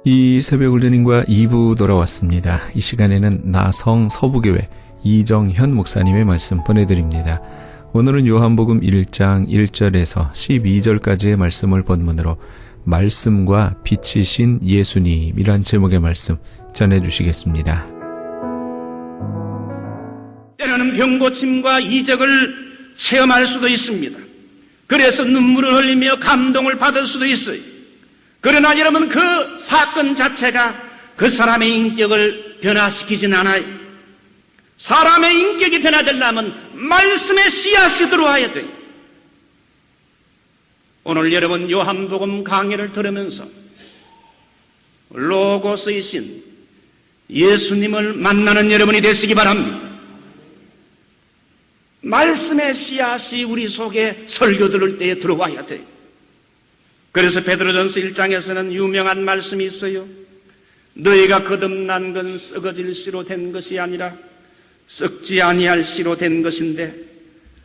이 새벽 울드님과 2부 돌아왔습니다. 이 시간에는 나성 서부교회 이정현 목사님의 말씀 보내드립니다. 오늘은 요한복음 1장 1절에서 12절까지의 말씀을 본문으로 말씀과 빛이신 예수님이란 제목의 말씀 전해주시겠습니다. 때로는 병고침과 이적을 체험할 수도 있습니다. 그래서 눈물을 흘리며 감동을 받을 수도 있어요. 그러나 여러분, 그 사건 자체가 그 사람의 인격을 변화시키진 않아요. 사람의 인격이 변화되려면 말씀의 씨앗이 들어와야 돼요. 오늘 여러분 요한복음 강해를 들으면서 로고스이신 예수님을 만나는 여러분이 되시기 바랍니다. 말씀의 씨앗이 우리 속에 설교 들을 때에 들어와야 돼요. 그래서 베드로전서 1장에서는 유명한 말씀이 있어요. 너희가 거듭난 건 썩어질 씨로 된 것이 아니라 썩지 아니할 씨로 된 것인데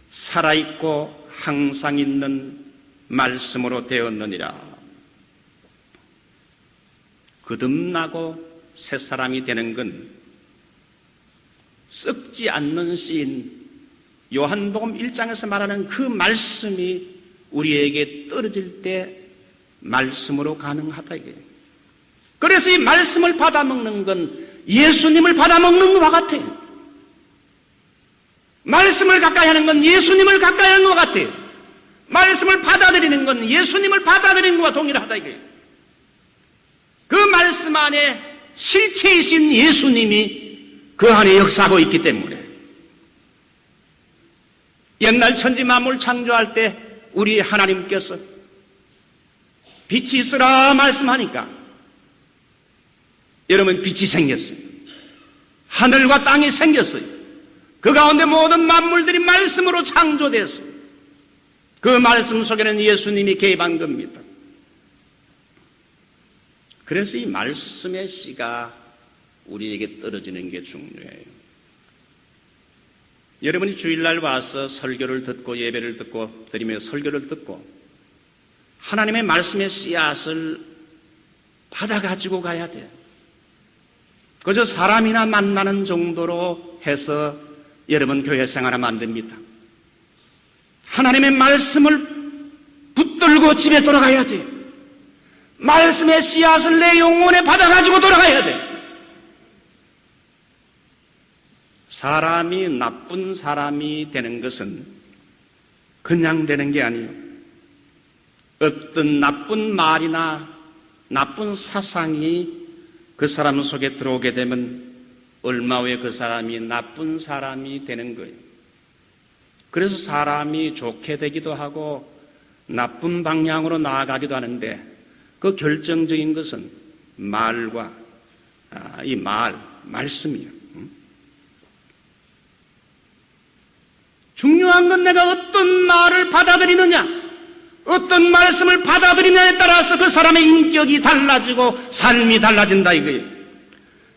살아있고 항상 있는 말씀으로 되었느니라. 거듭나고 새 사람이 되는 건 썩지 않는 씨인 요한복음 1장에서 말하는 그 말씀이 우리에게 떨어질 때 말씀으로 가능하다 이게. 그래서 이 말씀을 받아먹는 건 예수님을 받아먹는 것과 같아요. 말씀을 가까이 하는 건 예수님을 가까이 하는 것과 같아요. 말씀을 받아들이는 건 예수님을 받아들이는 것과 동일하다 이게. 그 말씀 안에 실체이신 예수님이 그 안에 역사하고 있기 때문에 옛날 천지 만물 창조할 때 우리 하나님께서 빛이 있으라 말씀하니까 여러분 빛이 생겼어요. 하늘과 땅이 생겼어요. 그 가운데 모든 만물들이 말씀으로 창조됐어요. 그 말씀 속에는 예수님이 개입한 겁니다. 그래서 이 말씀의 씨가 우리에게 떨어지는 게 중요해요. 여러분이 주일날 와서 설교를 듣고 예배를 듣고 드리며 설교를 듣고 하나님의 말씀의 씨앗을 받아가지고 가야 돼요. 그저 사람이나 만나는 정도로 해서 여러분 교회 생활하면 안 됩니다. 하나님의 말씀을 붙들고 집에 돌아가야 돼요. 말씀의 씨앗을 내 영혼에 받아가지고 돌아가야 돼요. 사람이 나쁜 사람이 되는 것은 그냥 되는 게 아니에요. 어떤 나쁜 말이나 나쁜 사상이 그 사람 속에 들어오게 되면 얼마 후에 그 사람이 나쁜 사람이 되는 거예요. 그래서 사람이 좋게 되기도 하고 나쁜 방향으로 나아가기도 하는데 그 결정적인 것은 말과 이 말씀이에요. 중요한 건 내가 어떤 말을 받아들이느냐, 어떤 말씀을 받아들이느냐에 따라서 그 사람의 인격이 달라지고 삶이 달라진다 이거예요.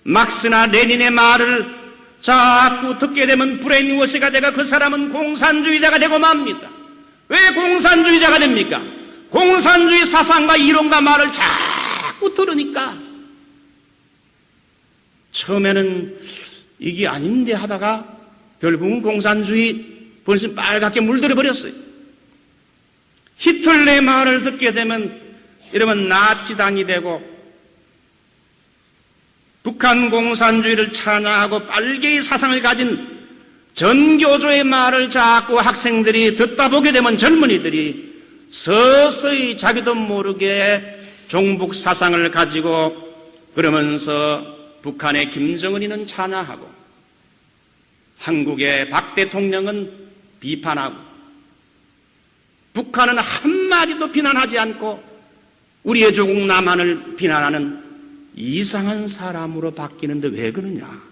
막스나 레닌의 말을 자꾸 듣게 되면 브레인워시가 되고 그 사람은 공산주의자가 되고 맙니다. 왜 공산주의자가 됩니까? 공산주의 사상과 이론과 말을 자꾸 들으니까 처음에는 이게 아닌데 하다가 결국은 공산주의 벌써 빨갛게 물들어 버렸어요. 히틀러의 말을 듣게 되면 여러분 나치당이 되고 북한 공산주의를 찬양하고 빨개의 사상을 가진 전교조의 말을 자꾸 학생들이 듣다 보게 되면 젊은이들이 서서히 자기도 모르게 종북 사상을 가지고 그러면서 북한의 김정은이는 찬양하고 한국의 박 대통령은 비판하고 북한은 한마디도 비난하지 않고 우리의 조국 남한을 비난하는 이상한 사람으로 바뀌는데 왜 그러냐?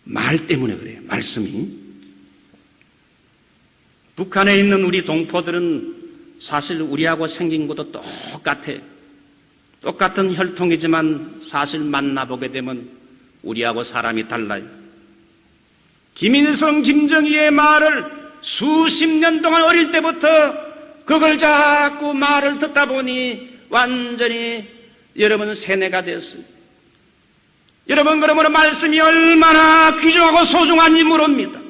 말 때문에 그래요. 말씀이. 북한에 있는 우리 동포들은 사실 우리하고 생긴 것도 똑같아요. 똑같은 혈통이지만 사실 만나보게 되면 우리하고 사람이 달라요. 김일성, 김정희의 말을 수십 년 동안 어릴 때부터 그걸 자꾸 말을 듣다 보니 완전히 여러분 세뇌가 됐어요. 여러분 그러므로 말씀이 얼마나 귀중하고 소중한지 모릅니다.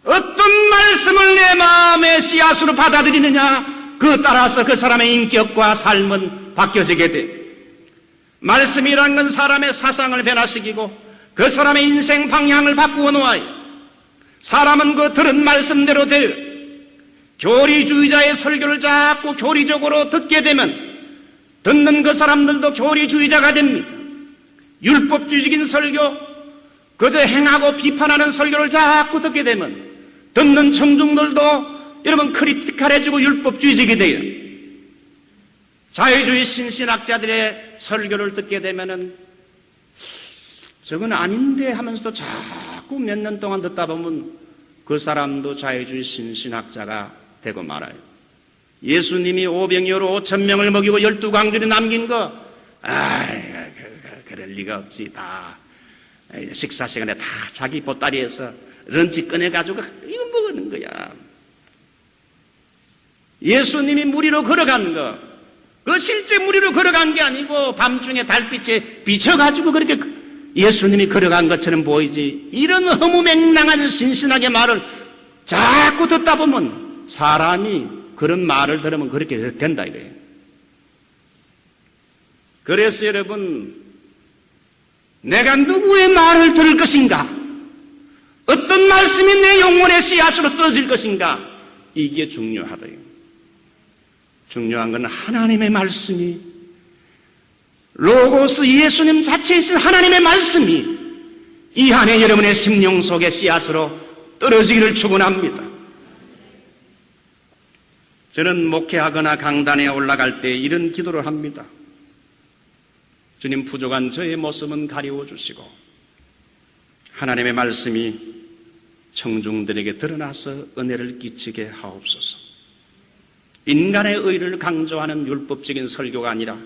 어떤 말씀을 내 마음의 씨앗으로 받아들이느냐, 그 따라서 그 사람의 인격과 삶은 바뀌어지게 돼. 말씀이란 건 사람의 사상을 변화시키고 그 사람의 인생 방향을 바꾸어 놓아요. 사람은 그 들은 말씀대로 돼요. 교리주의자의 설교를 자꾸 교리적으로 듣게 되면 듣는 그 사람들도 교리주의자가 됩니다. 율법주의적인 설교, 그저 행하고 비판하는 설교를 자꾸 듣게 되면 듣는 청중들도 여러분 크리티컬해지고 율법주의적이 돼요. 자유주의 신신학자들의 설교를 듣게 되면은 저건 아닌데 하면서도 자꾸 몇 년 동안 듣다 보면 그 사람도 자유주의 신신학자가 되고 말아요. 예수님이 오병이어로 5,000명을 먹이고 12광주리 남긴 거, 그럴 리가 없지. 다 식사 시간에 다 자기 보따리에서 런치 꺼내가지고 이거 먹는 거야. 예수님이 무리로 걸어간 거, 그 실제 무리로 걸어간 게 아니고 밤중에 달빛에 비춰가지고 그렇게 예수님이 걸어간 것처럼 보이지. 이런 허무맹랑한 신신하게 말을 자꾸 듣다 보면 사람이 그런 말을 들으면 그렇게 된다 이거예요. 그래서 여러분, 내가 누구의 말을 들을 것인가? 어떤 말씀이 내 영혼의 씨앗으로 떨어질 것인가? 이게 중요하다요. 중요한 건 하나님의 말씀이, 로고스 예수님 자체이신 하나님의 말씀이 이 안에 여러분의 심령 속의 씨앗으로 떨어지기를 축원합니다. 저는 목회하거나 강단에 올라갈 때 이런 기도를 합니다. 주님, 부족한 저의 모습은 가리워 주시고 하나님의 말씀이 청중들에게 드러나서 은혜를 끼치게 하옵소서. 인간의 의를 강조하는 율법적인 설교가 아니라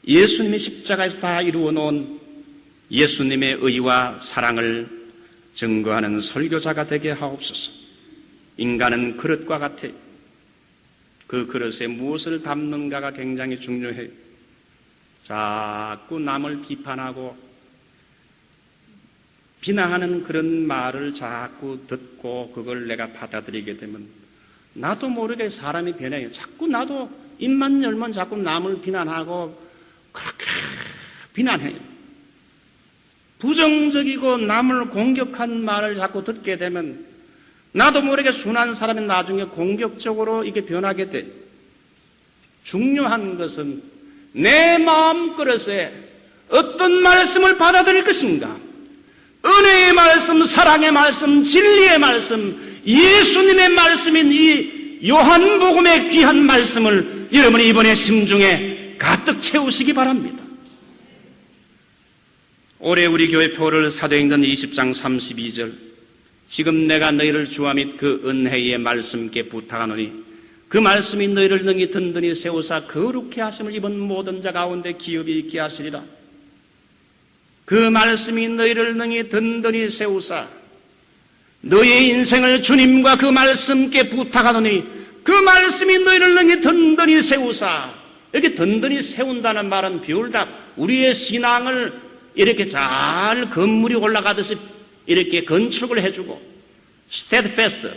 예수님이 십자가에서 다 이루어 놓은 예수님의 의와 사랑을 증거하는 설교자가 되게 하옵소서. 인간은 그릇과 같아요. 그 그릇에 무엇을 담는가가 굉장히 중요해요. 자꾸 남을 비판하고 비난하는 그런 말을 자꾸 듣고 그걸 내가 받아들이게 되면 나도 모르게 사람이 변해요. 자꾸 나도 입만 열면 자꾸 남을 비난하고 그렇게 비난해요. 부정적이고 남을 공격한 말을 자꾸 듣게 되면 나도 모르게 순한 사람이 나중에 공격적으로 이게 변하게 돼. 중요한 것은 내 마음 그릇에 어떤 말씀을 받아들일 것인가? 은혜의 말씀, 사랑의 말씀, 진리의 말씀, 예수님의 말씀인 이 요한복음의 귀한 말씀을 여러분이 이번에 심중에 가득 채우시기 바랍니다. 올해 우리 교회 표를 사도행전 20장 32절, 지금 내가 너희를 주와 및 그 은혜의 말씀께 부탁하노니 그 말씀이 너희를 능히 든든히 세우사 거룩해 하심을 입은 모든 자 가운데 기업이 있게 하시리라. 그 말씀이 너희를 능히 든든히 세우사 너희의 인생을 주님과 그 말씀께 부탁하노니 그 말씀이 너희를 능히 든든히 세우사. 이렇게 든든히 세운다는 말은 비울답, 우리의 신앙을 이렇게 잘 건물이 올라가듯이 이렇게 건축을 해주고 steadfast,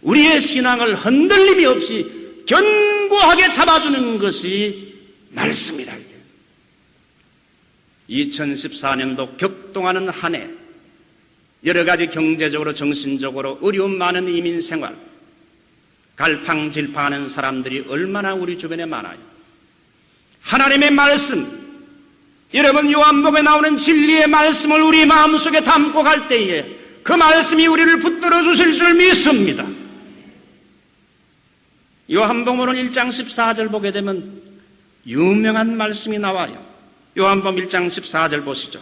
우리의 신앙을 흔들림이 없이 견고하게 잡아주는 것이 말씀이다. 2014년도 격동하는 한 해, 여러 가지 경제적으로 정신적으로 어려움 많은 이민 생활, 갈팡질팡하는 사람들이 얼마나 우리 주변에 많아요. 하나님의 말씀, 여러분 요한복음에 나오는 진리의 말씀을 우리 마음속에 담고 갈 때에 그 말씀이 우리를 붙들어 주실 줄 믿습니다. 요한복음은 1장 14절 보게 되면 유명한 말씀이 나와요. 요한복음 1장 14절 보시죠.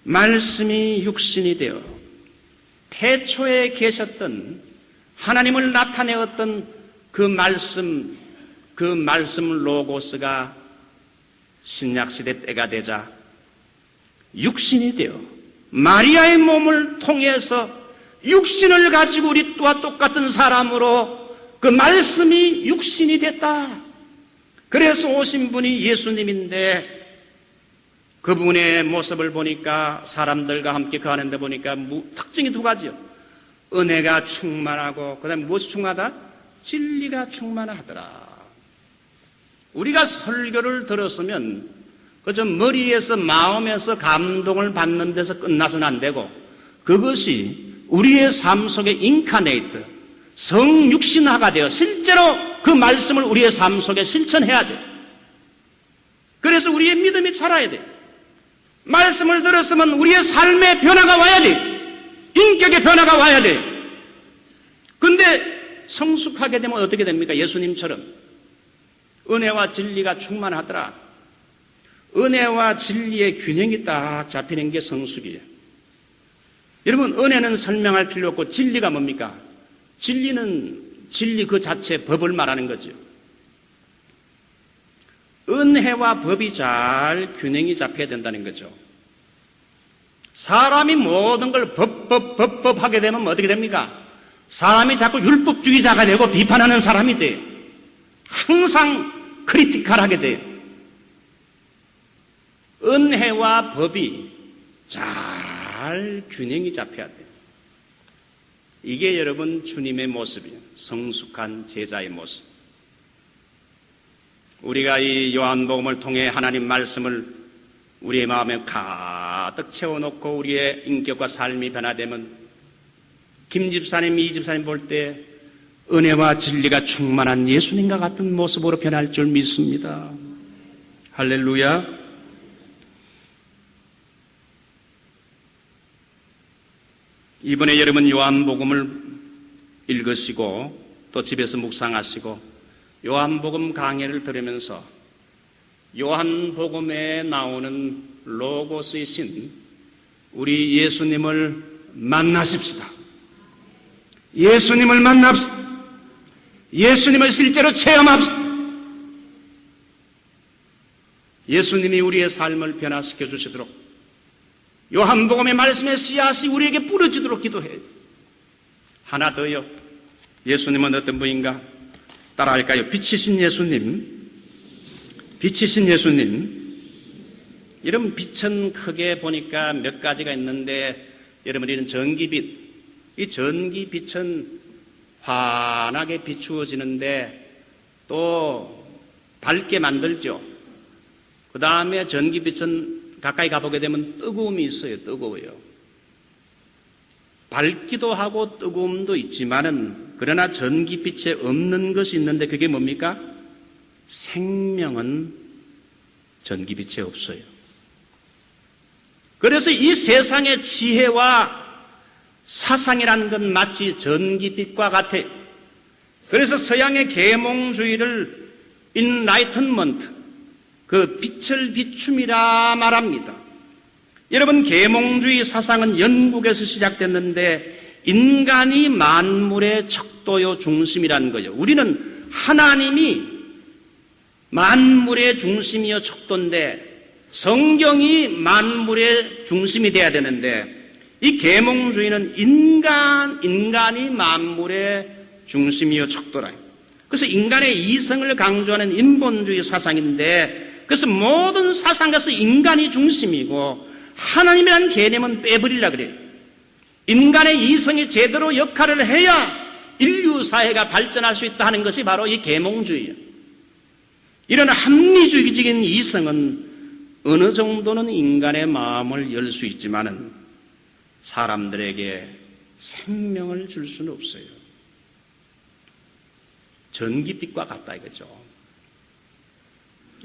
말씀이 육신이 되어 태초에 계셨던 하나님을 나타내었던 그 말씀 로고스가 신약시대 때가 되자 육신이 되어 마리아의 몸을 통해서 육신을 가지고 우리와 똑같은 사람으로 그 말씀이 육신이 됐다. 그래서 오신 분이 예수님인데 그분의 모습을 보니까 사람들과 함께 거하는데 보니까 특징이 두 가지요. 은혜가 충만하고 그 다음에 무엇이 충만하다? 진리가 충만하더라. 우리가 설교를 들었으면 그저 머리에서 마음에서 감동을 받는 데서 끝나서는 안 되고 그것이 우리의 삶 속에 인카네이트, 성육신화가 되어 실제로 그 말씀을 우리의 삶 속에 실천해야 돼. 그래서 우리의 믿음이 자라야 돼. 말씀을 들었으면 우리의 삶의 변화가 와야 돼. 인격의 변화가 와야 돼. 근데 성숙하게 되면 어떻게 됩니까? 예수님처럼 은혜와 진리가 충만하더라. 은혜와 진리의 균형이 딱 잡히는 게 성숙이에요. 여러분, 은혜는 설명할 필요 없고 진리가 뭡니까? 진리는 진리 그 자체 법을 말하는 거죠. 은혜와 법이 잘 균형이 잡혀야 된다는 거죠. 사람이 모든 걸 법 하게 되면 어떻게 됩니까? 사람이 자꾸 율법주의자가 되고 비판하는 사람이 돼요. 항상 크리티컬하게 돼요. 은혜와 법이 잘 균형이 잡혀야 돼요. 이게 여러분 주님의 모습이에요. 성숙한 제자의 모습. 우리가 이 요한복음을 통해 하나님 말씀을 우리의 마음에 가득 채워놓고 우리의 인격과 삶이 변화되면 김 집사님, 이 집사님 볼 때 은혜와 진리가 충만한 예수님과 같은 모습으로 변할 줄 믿습니다. 할렐루야. 이번에 여러분 요한복음을 읽으시고 또 집에서 묵상하시고 요한복음 강해를 들으면서 요한복음에 나오는 로고스이신 우리 예수님을 만나십시다. 예수님을 만납시다. 예수님을 실제로 체험합시다. 예수님이 우리의 삶을 변화시켜 주시도록 요한복음의 말씀의 씨앗이 우리에게 뿌려지도록 기도해요. 하나 더요. 예수님은 어떤 분인가? 따라할까요? 빛이신 예수님. 빛이신 예수님. 여러분, 빛은 크게 보니까 몇 가지가 있는데 여러분, 이런 전기빛. 이 전기빛은 환하게 비추어지는데 또 밝게 만들죠. 그 다음에 전기빛은 가까이 가보게 되면 뜨거움이 있어요. 뜨거워요. 밝기도 하고 뜨거움도 있지만은 그러나 전기빛에 없는 것이 있는데 그게 뭡니까? 생명은 전기빛에 없어요. 그래서 이 세상의 지혜와 사상이라는 건 마치 전기빛과 같아요. 그래서 서양의 계몽주의를 인라이트먼트, 그 빛을 비춤이라 말합니다. 여러분, 계몽주의 사상은 영국에서 시작됐는데 인간이 만물의 척도요 중심이라는 거예요. 우리는 하나님이 만물의 중심이요 척도인데 성경이 만물의 중심이 돼야 되는데 이 계몽주의는 인간이 만물의 중심이요 척도라. 그래서 인간의 이성을 강조하는 인본주의 사상인데 그래서 모든 사상에서 인간이 중심이고 하나님이라는 개념은 빼버리려고 그래요. 인간의 이성이 제대로 역할을 해야 인류 사회가 발전할 수 있다 하는 것이 바로 이 계몽주의예요. 이런 합리주의적인 이성은 어느 정도는 인간의 마음을 열 수 있지만은 사람들에게 생명을 줄 수는 없어요. 전기빛과 같다 이거죠.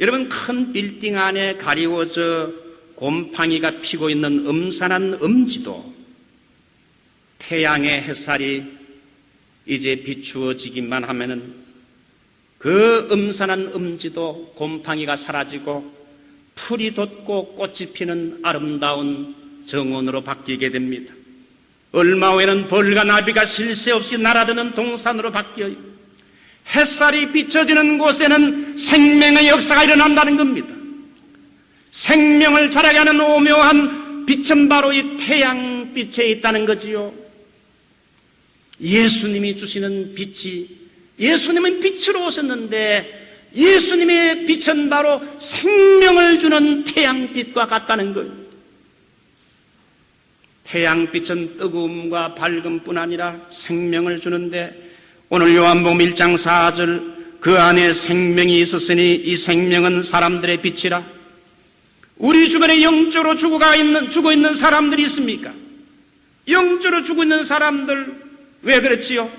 여러분, 큰 빌딩 안에 가리워져 곰팡이가 피고 있는 음산한 음지도 태양의 햇살이 이제 비추어지기만 하면은 그 음산한 음지도 곰팡이가 사라지고 풀이 돋고 꽃이 피는 아름다운 정원으로 바뀌게 됩니다. 얼마 후에는 벌과 나비가 쉴 새 없이 날아드는 동산으로 바뀌어요. 햇살이 비춰지는 곳에는 생명의 역사가 일어난다는 겁니다. 생명을 자라게 하는 오묘한 빛은 바로 이 태양빛에 있다는 거지요. 예수님이 주시는 빛이, 예수님은 빛으로 오셨는데 예수님의 빛은 바로 생명을 주는 태양빛과 같다는 거예요. 태양빛은 뜨거움과 밝음뿐 아니라 생명을 주는데, 오늘 요한복음 1장 4절, 그 안에 생명이 있었으니 이 생명은 사람들의 빛이라. 우리 주변에 영적으로 죽어 있는 사람들이 있습니까? 영적으로 죽어 있는 사람들, 왜 그렇지요?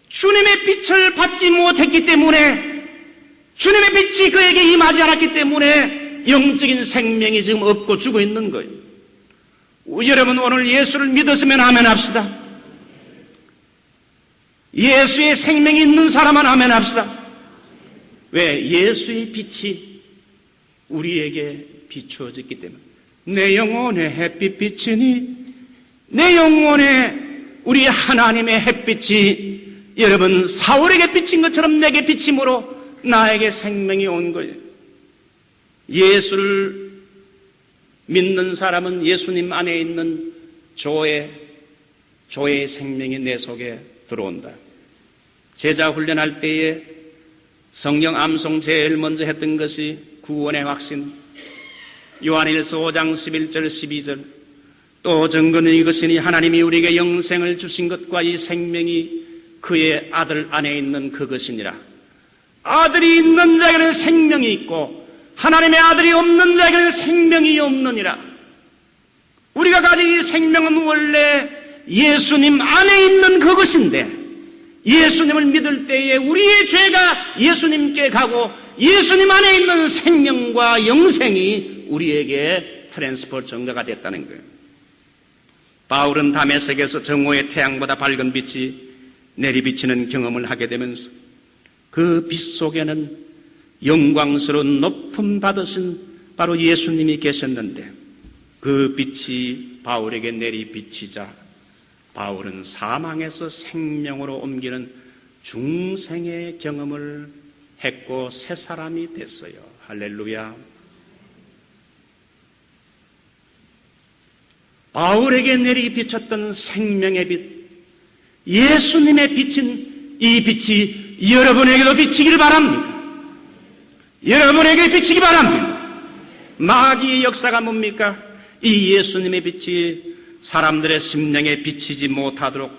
주님의 빛을 받지 못했기 때문에, 주님의 빛이 그에게 임하지 않았기 때문에 영적인 생명이 지금 없고 죽어 있는 거예요. 여러분, 오늘 예수를 믿었으면 아멘 합시다. 예수의 생명이 있는 사람은 아멘 합시다. 왜? 예수의 빛이 우리에게 비추어졌기 때문에. 내 영혼의 햇빛 비치니, 내 영혼에 우리 하나님의 햇빛이 여러분 사울에게 비친 것처럼 내게 비침으로 나에게 생명이 온 거예요. 예수를 믿는 사람은 예수님 안에 있는 조의 생명이 내 속에 들어온다. 제자 훈련할 때에 성령 암송 제일 먼저 했던 것이 구원의 확신. 요한일서 5장 11절 12절. 또 증거는 이것이니 하나님이 우리에게 영생을 주신 것과 이 생명이 그의 아들 안에 있는 그것이니라. 아들이 있는 자에게는 생명이 있고 하나님의 아들이 없는 자에게는 생명이 없느니라. 우리가 가진 이 생명은 원래 예수님 안에 있는 그것인데, 예수님을 믿을 때에 우리의 죄가 예수님께 가고 예수님 안에 있는 생명과 영생이 우리에게 트랜스퍼 증가가 됐다는 거예요. 바울은 다메섹에서 정오의 태양보다 밝은 빛이 내리비치는 경험을 하게 되면서 그 빛 속에는 영광스러운 높음 받으신 바로 예수님이 계셨는데, 그 빛이 바울에게 내리비치자 바울은 사망에서 생명으로 옮기는 중생의 경험을 했고 새 사람이 됐어요. 할렐루야. 바울에게 내리비쳤던 생명의 빛, 예수님의 빛인 이 빛이 여러분에게도 비치기를 바랍니다. 여러분에게 비치기 바랍니다. 마귀의 역사가 뭡니까? 이 예수님의 빛이 사람들의 심령에 비치지 못하도록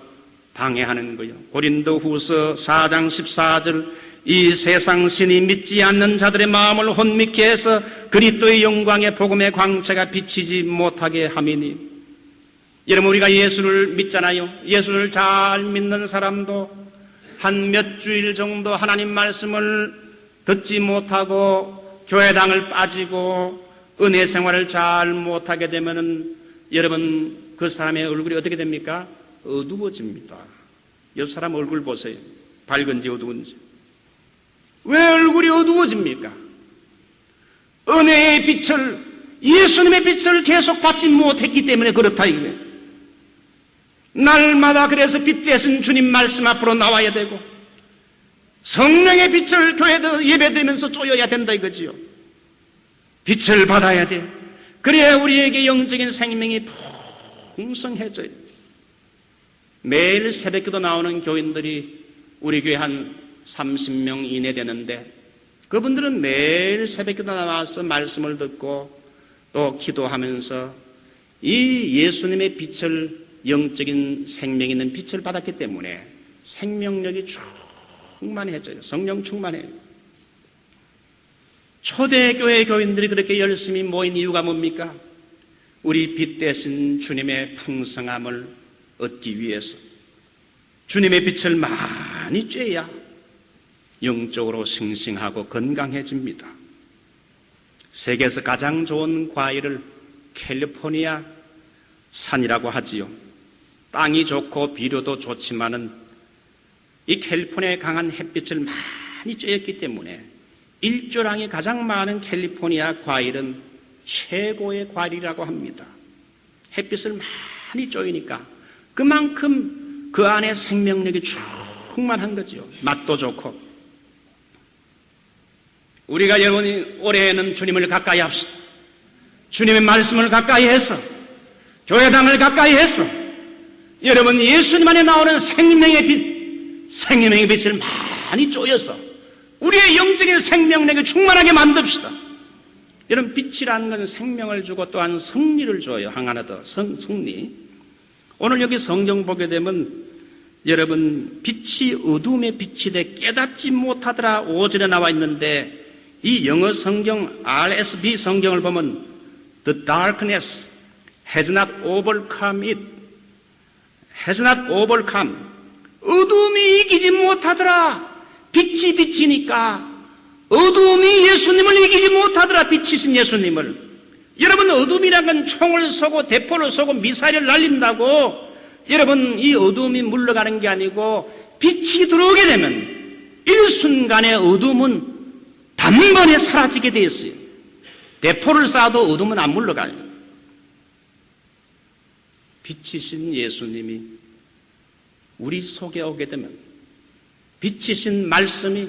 방해하는 거예요. 고린도후서 4장 14절, 이 세상 신이 믿지 않는 자들의 마음을 혼미케 해서 그리스도의 영광의 복음의 광채가 비치지 못하게 함이니. 여러분, 우리가 예수를 믿잖아요. 예수를 잘 믿는 사람도 한 몇 주일 정도 하나님 말씀을 듣지 못하고 교회당을 빠지고 은혜 생활을 잘 못하게 되면은 여러분 그 사람의 얼굴이 어떻게 됩니까? 어두워집니다. 옆 사람 얼굴 보세요. 밝은지 어두운지. 왜 얼굴이 어두워집니까? 은혜의 빛을, 예수님의 빛을 계속 받지 못했기 때문에 그렇다 이거예요. 날마다 그래서 빛 대신 주님 말씀 앞으로 나와야 되고 성령의 빛을 교회도 예배드리면서 쪼여야 된다 이거지요. 빛을 받아야 돼. 그래야 우리에게 영적인 생명이 풍성해져요. 매일 새벽기도 나오는 교인들이 우리 교회 한 30명 이내 되는데, 그분들은 매일 새벽기도 나와서 말씀을 듣고 또 기도하면서 이 예수님의 빛을, 영적인 생명 있는 빛을 받았기 때문에 생명력이 충만해져요. 성령 충만해요. 초대교회 교인들이 그렇게 열심히 모인 이유가 뭡니까? 우리 빛 대신 주님의 풍성함을 얻기 위해서 주님의 빛을 많이 쬐야 영적으로 싱싱하고 건강해집니다. 세계에서 가장 좋은 과일을 캘리포니아 산이라고 하지요. 땅이 좋고 비료도 좋지만은 이 캘리포니아의 강한 햇빛을 많이 쬐었기 때문에 일조량이 가장 많은 캘리포니아 과일은 최고의 과일이라고 합니다. 햇빛을 많이 쬐니까 그만큼 그 안에 생명력이 충만한 거죠. 맛도 좋고. 우리가 여러분이 올해에는 주님을 가까이 합시다. 주님의 말씀을 가까이 해서, 교회당을 가까이 해서 여러분 예수님 안에 나오는 생명의 빛, 생명의 빛을 많이 쪼여서 우리의 영적인 생명력을 충만하게 만듭시다. 여러분, 빛이라는 건 생명을 주고 또한 승리를 줘요. 하나 더, 승리. 오늘 여기 성경 보게 되면 여러분, 빛이 어둠의 빛이 돼 깨닫지 못하더라 5절에 나와 있는데, 이 영어 성경 RSV 성경을 보면 The darkness has not overcome it. has not overcome. 어둠이 이기지 못하더라. 빛이 빛이니까 어둠이 예수님을 이기지 못하더라. 빛이신 예수님을. 여러분, 어둠이란 건 총을 쏘고 대포를 쏘고 미사일을 날린다고 여러분 이 어둠이 물러가는 게 아니고, 빛이 들어오게 되면 일순간에 어둠은 단번에 사라지게 되어 있어요. 대포를 쏴도 어둠은 안 물러가요. 빛이신 예수님이 우리 속에 오게 되면, 빛이신 말씀이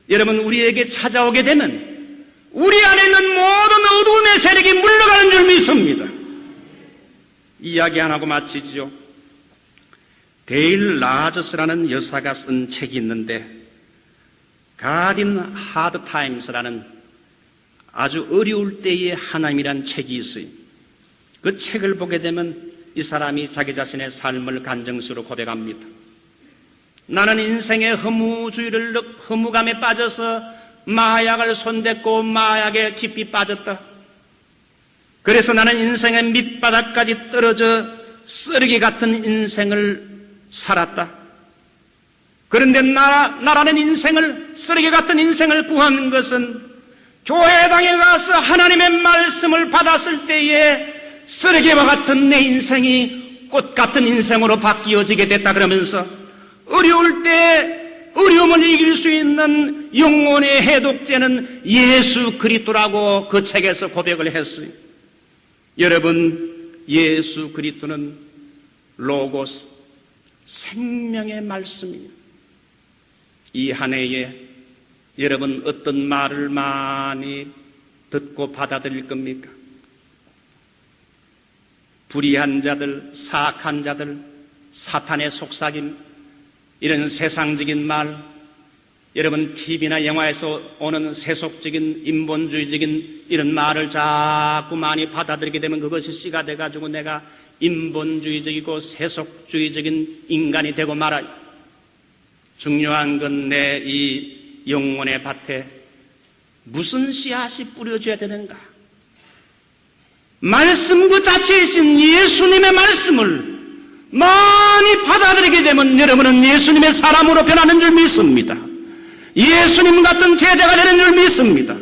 여러분 우리에게 찾아오게 되면 우리 안에 있는 모든 어둠의 세력이 물러가는 줄 믿습니다. 이야기 안 하고 마치죠. 데일 라저스라는 여사가 쓴 책이 있는데, God in Hard Times라는 아주 어려울 때의 하나님이란 책이 있어요. 그 책을 보게 되면 이 사람이 자기 자신의 삶을 간증수로 고백합니다. 나는 인생의 허무감에 빠져서 마약을 손댔고 마약에 깊이 빠졌다. 그래서 나는 인생의 밑바닥까지 떨어져 쓰레기 같은 인생을 살았다. 그런데 나라는 인생을, 쓰레기 같은 인생을 구하는 것은 교회당에 가서 하나님의 말씀을 받았을 때에 쓰레기와 같은 내 인생이 꽃 같은 인생으로 바뀌어지게 됐다. 그러면서 어려울 때 어려움을 이길 수 있는 영혼의 해독제는 예수 그리스도라고 그 책에서 고백을 했어요. 여러분, 예수 그리스도는 로고스, 생명의 말씀이에요. 이 한 해에 여러분 어떤 말을 많이 듣고 받아들일 겁니까? 불의한 자들, 사악한 자들, 사탄의 속삭임, 이런 세상적인 말, 여러분 TV나 영화에서 오는 세속적인 인본주의적인 이런 말을 자꾸 많이 받아들이게 되면 그것이 씨가 돼가지고 내가 인본주의적이고 세속주의적인 인간이 되고 말아요. 중요한 건 내 이 영혼의 밭에 무슨 씨앗이 뿌려져야 되는가? 말씀 그 자체이신 예수님의 말씀을 많이 받아들이게 되면 여러분은 예수님의 사람으로 변하는 줄 믿습니다. 예수님 같은 제자가 되는 줄 믿습니다.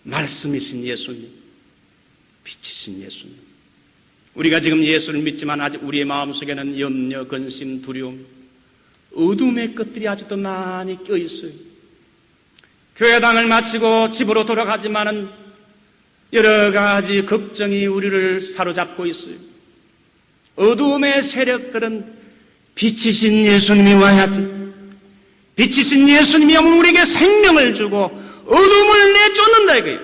말씀이신 예수님, 빛이신 예수님. 우리가 지금 예수를 믿지만 아직 우리의 마음속에는 염려, 근심, 두려움, 어둠의 것들이 아직도 많이 껴있어요. 교회당을 마치고 집으로 돌아가지만은 여러 가지 걱정이 우리를 사로잡고 있어요. 어둠의 세력들은 빛이신 예수님이 와야 돼. 빛이신 예수님이 오면 우리에게 생명을 주고 어둠을 내쫓는다 이거예요.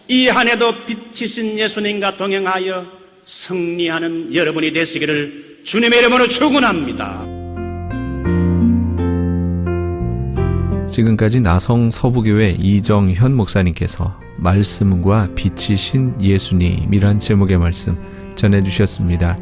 이 한 해도 빛이신 예수님과 동행하여 승리하는 여러분이 되시기를 주님의 이름으로 축원합니다. 지금까지 나성 서부교회 이정현 목사님께서 말씀과 빛이신 예수님이란 제목의 말씀 전해주셨습니다.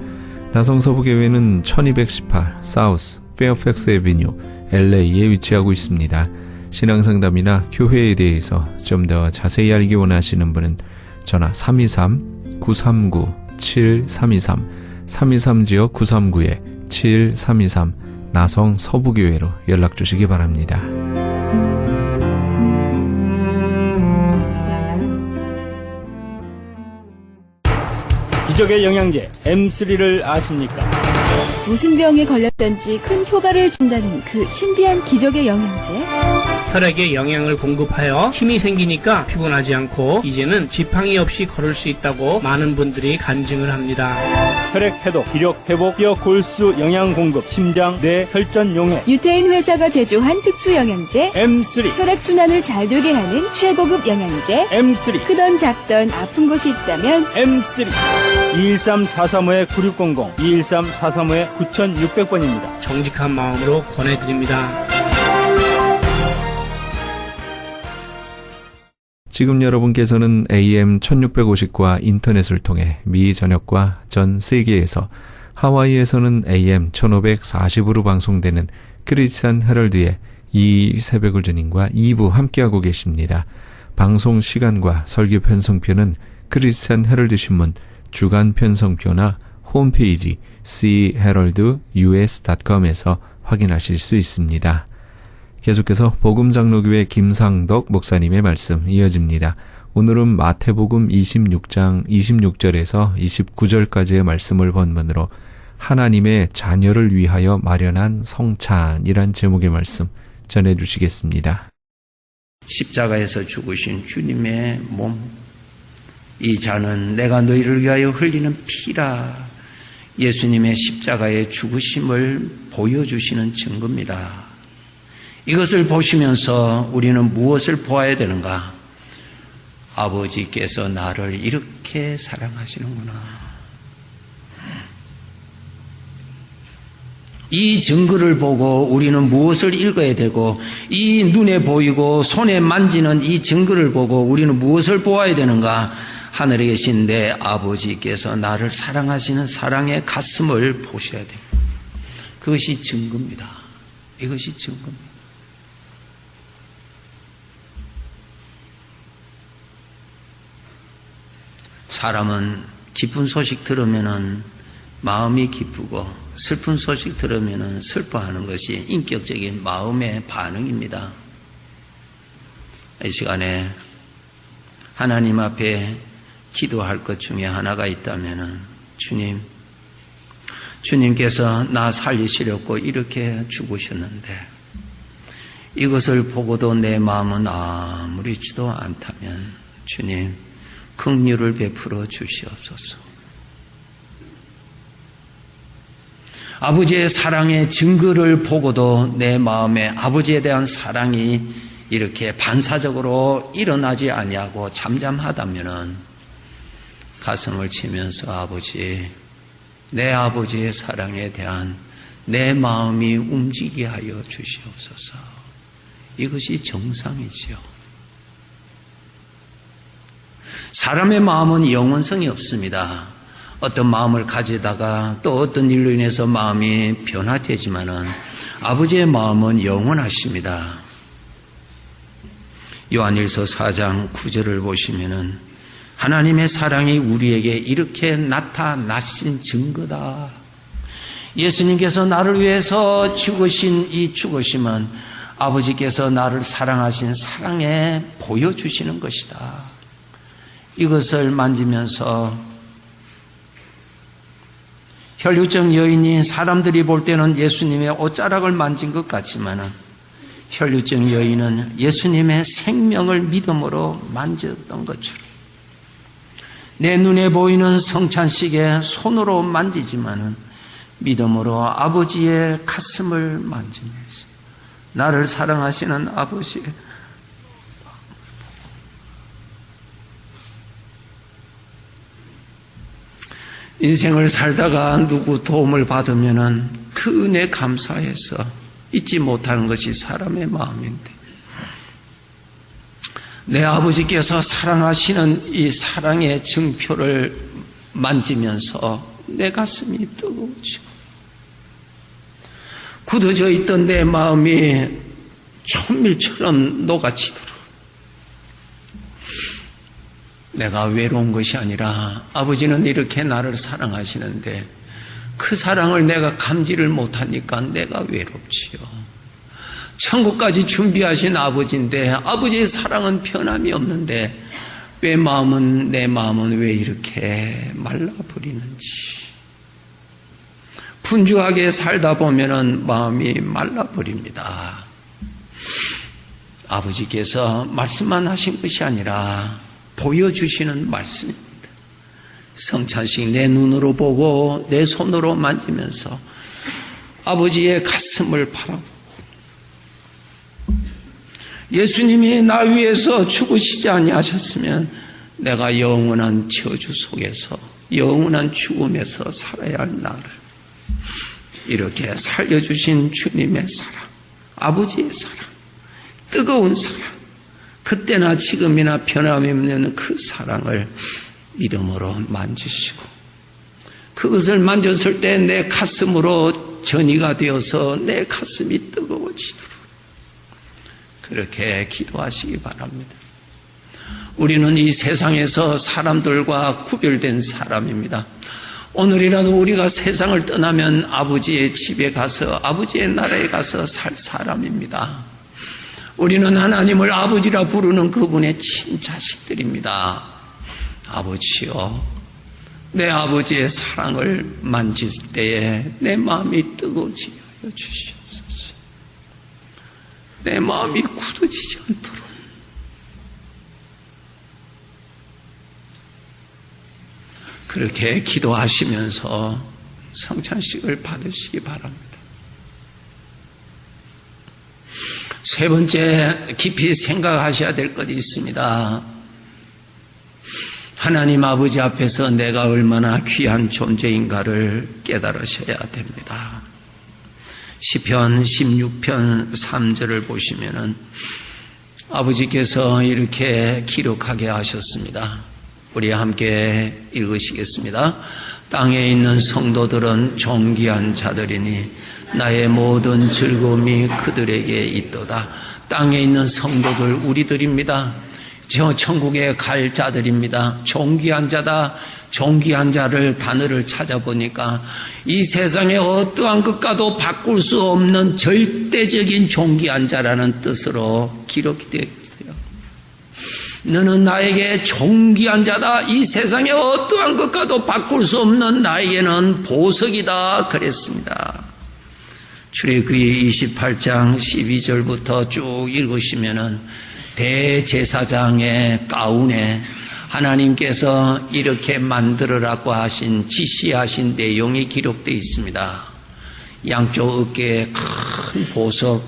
나성 서부교회는 1218 사우스 페어팩스 애비뉴 LA에 위치하고 있습니다. 신앙상담이나 교회에 대해서 좀 더 자세히 알기 원하시는 분은 전화 323-939-7323 323지역 939-7323 나성 서부교회로 연락 주시기 바랍니다. 기적의 영양제 M3를 아십니까? 무슨 병에 걸렸던지 큰 효과를 준다는 그 신비한 기적의 영양제. 혈액에 영양을 공급하여 힘이 생기니까 피곤하지 않고 이제는 지팡이 없이 걸을 수 있다고 많은 분들이 간증을 합니다. 혈액 해독, 기력 회복, 뼈 골수 영양 공급, 심장, 뇌, 혈전 용해. 유태인 회사가 제조한 특수 영양제. M3. 혈액 순환을 잘 되게 하는 최고급 영양제. M3. 크던 작던 아픈 곳이 있다면 M3. 213-435-9600, 213-435-9600번입니다. 정직한 마음으로 권해드립니다. 지금 여러분께서는 AM 1650과 인터넷을 통해 미 전역과 전 세계에서, 하와이에서는 AM 1540으로 방송되는 크리스찬 헤럴드의 이 새벽을 주님과 2부 함께하고 계십니다. 방송 시간과 설교 편성표는 크리스찬 헤럴드 신문 주간 편성표나 홈페이지 cheraldus.com에서 확인하실 수 있습니다. 계속해서 복음장로교회 김상덕 목사님의 말씀 이어집니다. 오늘은 마태복음 26장 26절에서 29절까지의 말씀을 본문으로 하나님의 자녀를 위하여 마련한 성찬이란 제목의 말씀 전해주시겠습니다. 십자가에서 죽으신 주님의 몸, 이 잔은 내가 너희를 위하여 흘리는 피라. 예수님의 십자가의 죽으심을 보여주시는 증거입니다. 이것을 보시면서 우리는 무엇을 보아야 되는가? 아버지께서 나를 이렇게 사랑하시는구나. 이 증거를 보고 우리는 무엇을 읽어야 되고, 이 눈에 보이고 손에 만지는 이 증거를 보고 우리는 무엇을 보아야 되는가? 하늘에 계신 내 아버지께서 나를 사랑하시는 사랑의 가슴을 보셔야 됩니다. 그것이 증거입니다. 이것이 증거입니다. 사람은 기쁜 소식 들으면은 마음이 기쁘고 슬픈 소식 들으면은 슬퍼하는 것이 인격적인 마음의 반응입니다. 이 시간에 하나님 앞에 기도할 것 중에 하나가 있다면은 주님께서 나 살리시려고 이렇게 죽으셨는데 이것을 보고도 내 마음은 아무렇지도 않다면 주님 긍휼을 베풀어 주시옵소서. 아버지의 사랑의 증거를 보고도 내 마음에 아버지에 대한 사랑이 이렇게 반사적으로 일어나지 아니하고 잠잠하다면은 가슴을 치면서 아버지, 내 아버지의 사랑에 대한 내 마음이 움직이게 하여 주시옵소서. 이것이 정상이지요. 사람의 마음은 영원성이 없습니다. 어떤 마음을 가지다가 또 어떤 일로 인해서 마음이 변화되지만은 아버지의 마음은 영원하십니다. 요한일서 4장 9절을 보시면은 하나님의 사랑이 우리에게 이렇게 나타나신 증거다. 예수님께서 나를 위해서 죽으신 이 죽으심은 아버지께서 나를 사랑하신 사랑에 보여주시는 것이다. 이것을 만지면서 혈류증 여인이 사람들이 볼 때는 예수님의 옷자락을 만진 것 같지만 혈류증 여인은 예수님의 생명을 믿음으로 만졌던 것처럼 내 눈에 보이는 성찬식에 손으로 만지지만은 믿음으로 아버지의 가슴을 만지면서 나를 사랑하시는 아버지, 인생을 살다가 누구 도움을 받으면은 그 은혜 감사해서 잊지 못하는 것이 사람의 마음인데 내 아버지께서 사랑하시는 이 사랑의 증표를 만지면서 내 가슴이 뜨거워지고 굳어져 있던 내 마음이 천밀처럼 녹아치도록 내가 외로운 것이 아니라 아버지는 이렇게 나를 사랑하시는데 그 사랑을 내가 감지를 못하니까 내가 외롭지요. 천국까지 준비하신 아버지인데 아버지의 사랑은 변함이 없는데 왜 내 마음은 왜 이렇게 말라버리는지. 분주하게 살다 보면은 마음이 말라버립니다. 아버지께서 말씀만 하신 것이 아니라 보여주시는 말씀입니다. 성찬식 내 눈으로 보고 내 손으로 만지면서 아버지의 가슴을 바라보고 예수님이 나 위해서 죽으시지 아니하셨으면 내가 영원한 저주 속에서 영원한 죽음에서 살아야 할 나를 이렇게 살려주신 주님의 사랑, 아버지의 사랑, 뜨거운 사랑, 그때나 지금이나 변함이 없는 그 사랑을 믿음으로 만지시고 그것을 만졌을 때 내 가슴으로 전이가 되어서 내 가슴이 뜨거워지도록 그렇게 기도하시기 바랍니다. 우리는 이 세상에서 사람들과 구별된 사람입니다. 오늘이라도 우리가 세상을 떠나면 아버지의 집에 가서 아버지의 나라에 가서 살 사람입니다. 우리는 하나님을 아버지라 부르는 그분의 친자식들입니다. 아버지요, 내 아버지의 사랑을 만질 때에 내 마음이 뜨거워지게 하여 주시옵소서. 내 마음이 굳어지지 않도록 그렇게 기도하시면서 성찬식을 받으시기 바랍니다. 세 번째 깊이 생각하셔야 될 것이 있습니다. 하나님 아버지 앞에서 내가 얼마나 귀한 존재인가를 깨달으셔야 됩니다. 시편 16편 3절을 보시면은 아버지께서 이렇게 기록하게 하셨습니다. 우리 함께 읽으시겠습니다. 땅에 있는 성도들은 존귀한 자들이니 나의 모든 즐거움이 그들에게 있도다. 땅에 있는 성도들 우리들입니다. 저 천국에 갈 자들입니다. 존귀한 자다. 존귀한 자를 단어를 찾아보니까 이 세상에 어떠한 것과도 바꿀 수 없는 절대적인 존귀한 자라는 뜻으로 기록이 되어 있어요. 너는 나에게 존귀한 자다. 이 세상에 어떠한 것과도 바꿀 수 없는 나에게는 보석이다 그랬습니다. 출애굽기 28장 12절부터 쭉 읽으시면은 대제사장의 가운에 하나님께서 이렇게 만들어라고 하신 지시하신 내용이 기록되어 있습니다. 양쪽 어깨에 큰 보석,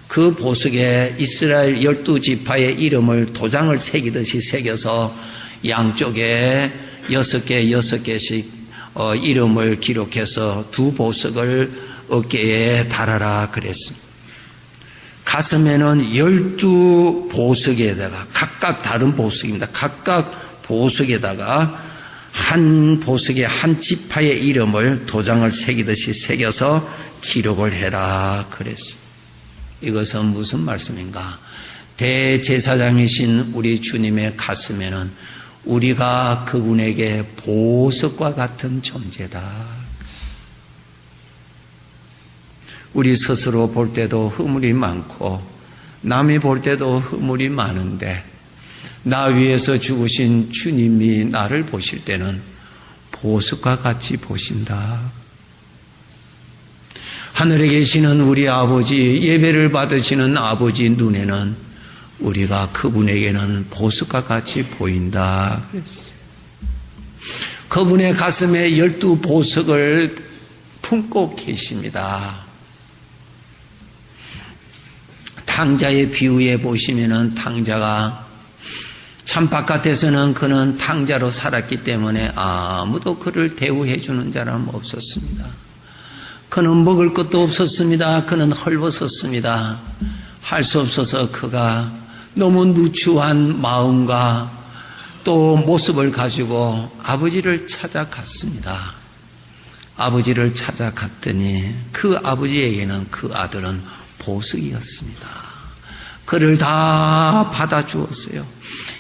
그 보석에 이스라엘 12지파의 이름을 도장을 새기듯이 새겨서 양쪽에 6개씩 이름을 기록해서 두 보석을 어깨에 달아라 그랬습니다. 가슴에는 12보석에다가 각각 다른 보석입니다. 각각 보석에다가 한 보석에 한 지파의 이름을 도장을 새기듯이 새겨서 기록을 해라 그랬습니다. 이것은 무슨 말씀인가? 대제사장이신 우리 주님의 가슴에는 우리가 그분에게 보석과 같은 존재다. 우리 스스로 볼 때도 허물이 많고 남이 볼 때도 허물이 많은데 나 위해서 죽으신 주님이 나를 보실 때는 보석과 같이 보신다. 하늘에 계시는 우리 아버지, 예배를 받으시는 아버지 눈에는 우리가 그분에게는 보석과 같이 보인다 그랬어요. 그분의 가슴에 12보석을 품고 계십니다. 탕자의 비유에 보시면은 탕자가 참 바깥에서는 그는 탕자로 살았기 때문에 아무도 그를 대우해 주는 사람 없었습니다. 그는 먹을 것도 없었습니다. 그는 헐벗었습니다. 할 수 없어서 그가 너무 누추한 마음과 또 모습을 가지고 아버지를 찾아갔습니다. 아버지를 찾아갔더니 그 아버지에게는 그 아들은 보석이었습니다. 그를 다 받아주었어요.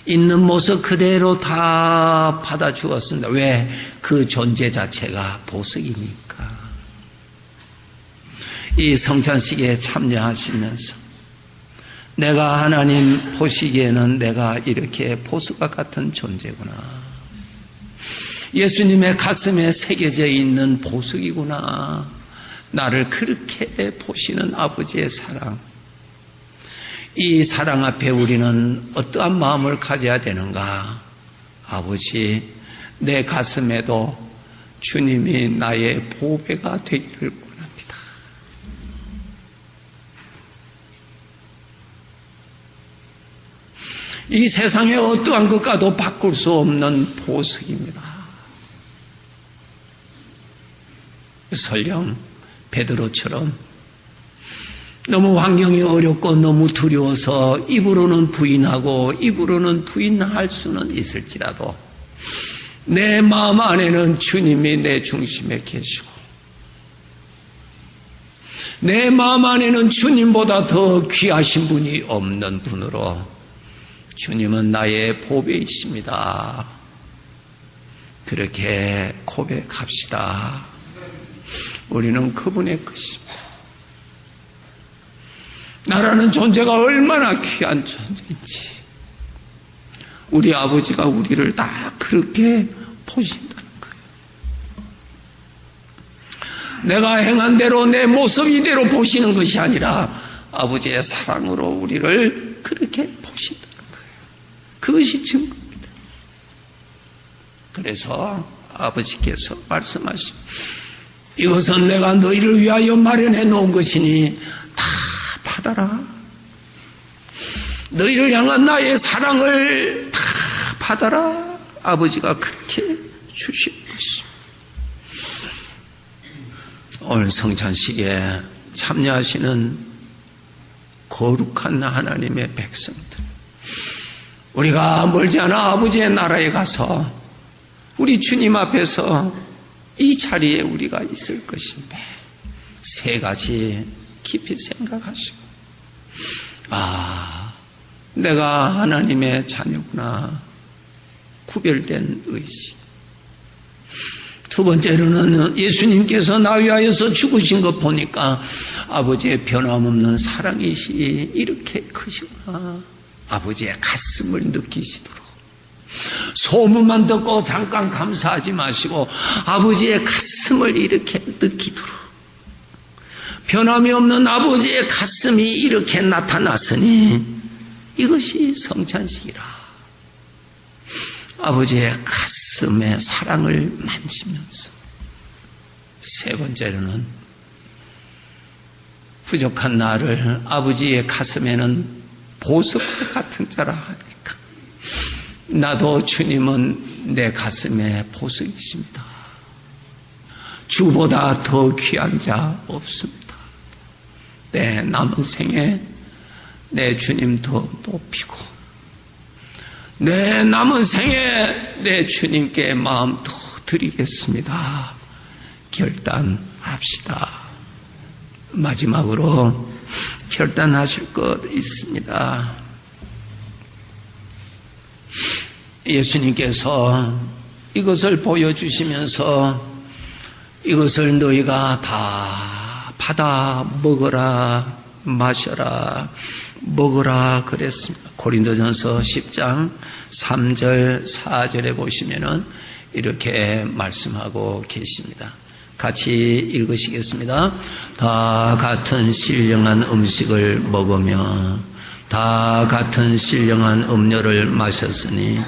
있는 모습 그대로 다 받아주었습니다. 왜? 그 존재 자체가 보석이니까. 이 성찬식에 참여하시면서 내가 하나님 보시기에는 내가 이렇게 보석과 같은 존재구나. 예수님의 가슴에 새겨져 있는 보석이구나. 나를 그렇게 보시는 아버지의 사랑. 이 사랑 앞에 우리는 어떠한 마음을 가져야 되는가? 아버지, 내 가슴에도 주님이 나의 보배가 되기를 원합니다. 이 세상의 어떠한 것과도 바꿀 수 없는 보석입니다. 설령 베드로처럼 너무 환경이 어렵고 너무 두려워서 입으로는 부인하고 입으로는 부인할 수는 있을지라도 내 마음 안에는 주님이 내 중심에 계시고 내 마음 안에는 주님보다 더 귀하신 분이 없는 분으로 주님은 나의 보배이십니다. 그렇게 고백합시다. 우리는 그분의 것입니다. 나라는 존재가 얼마나 귀한 존재인지 우리 아버지가 우리를 다 그렇게 보신다는 거예요. 내가 행한 대로 내 모습 이대로 보시는 것이 아니라 아버지의 사랑으로 우리를 그렇게 보신다는 거예요. 그것이 증거입니다. 그래서 아버지께서 말씀하십니다. 이것은 내가 너희를 위하여 마련해 놓은 것이니 다 받아라. 너희를 향한 나의 사랑을 다 받아라. 아버지가 그렇게 주신 것입니다. 오늘 성찬식에 참여하시는 거룩한 하나님의 백성들, 우리가 멀지 않아 아버지의 나라에 가서 우리 주님 앞에서 이 자리에 우리가 있을 것인데 세 가지 깊이 생각하시고, 내가 하나님의 자녀구나. 구별된 의식. 두 번째로는 예수님께서 나 위하여서 죽으신 것 보니까 아버지의 변함없는 사랑이시 이렇게 크시구나. 아버지의 가슴을 느끼시도록. 소문만 듣고 잠깐 감사하지 마시고 아버지의 가슴을 이렇게 느끼도록. 변함이 없는 아버지의 가슴이 이렇게 나타났으니 이것이 성찬식이라. 아버지의 가슴의 사랑을 만지면서. 세 번째로는 부족한 나를 아버지의 가슴에는 보석 같은 자라 하니까 나도 주님은 내 가슴에 보석이십니다. 주보다 더 귀한 자 없습니다. 내 남은 생에 내 주님 더 높이고 내 남은 생에 내 주님께 마음 더 드리겠습니다. 결단합시다. 마지막으로 결단하실 것 있습니다. 예수님께서 이것을 보여주시면서 이것을 너희가 다 받아 먹어라, 마셔라, 먹어라 그랬습니다. 고린도전서 10장 3절 4절에 보시면은 이렇게 말씀하고 계십니다. 같이 읽으시겠습니다. 다 같은 신령한 음식을 먹으며 다 같은 신령한 음료를 마셨으니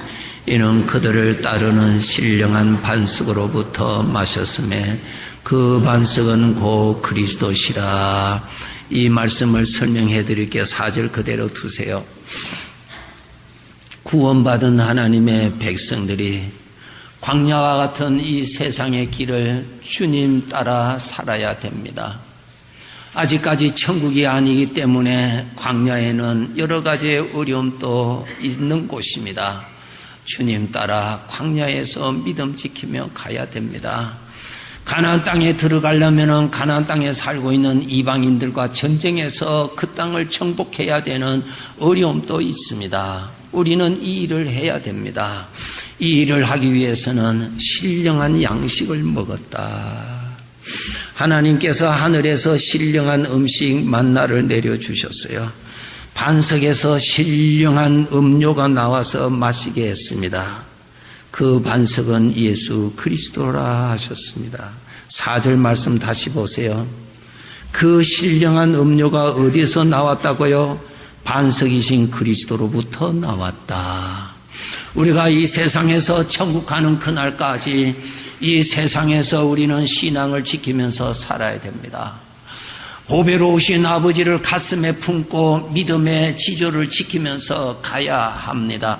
이는 그들을 따르는 신령한 반석으로부터 마셨음에 그 반석은 곧 그리스도시라. 이 말씀을 설명해 드릴게요. 4절 그대로 두세요. 구원받은 하나님의 백성들이 광야와 같은 이 세상의 길을 주님 따라 살아야 됩니다. 아직까지 천국이 아니기 때문에 광야에는 여러 가지의 어려움도 있는 곳입니다. 주님 따라 광야에서 믿음 지키며 가야 됩니다. 가나안 땅에 들어가려면 가나안 땅에 살고 있는 이방인들과 전쟁해서 그 땅을 정복해야 되는 어려움도 있습니다. 우리는 이 일을 해야 됩니다. 이 일을 하기 위해서는 신령한 양식을 먹었다. 하나님께서 하늘에서 신령한 음식 만나를 내려주셨어요. 반석에서 신령한 음료가 나와서 마시게 했습니다. 그 반석은 예수 그리스도라 하셨습니다. 4절 말씀 다시 보세요. 그 신령한 음료가 어디서 나왔다고요? 반석이신 그리스도로부터 나왔다. 우리가 이 세상에서 천국 가는 그날까지 이 세상에서 우리는 신앙을 지키면서 살아야 됩니다. 보배로우신 아버지를 가슴에 품고 믿음의 지조를 지키면서 가야 합니다.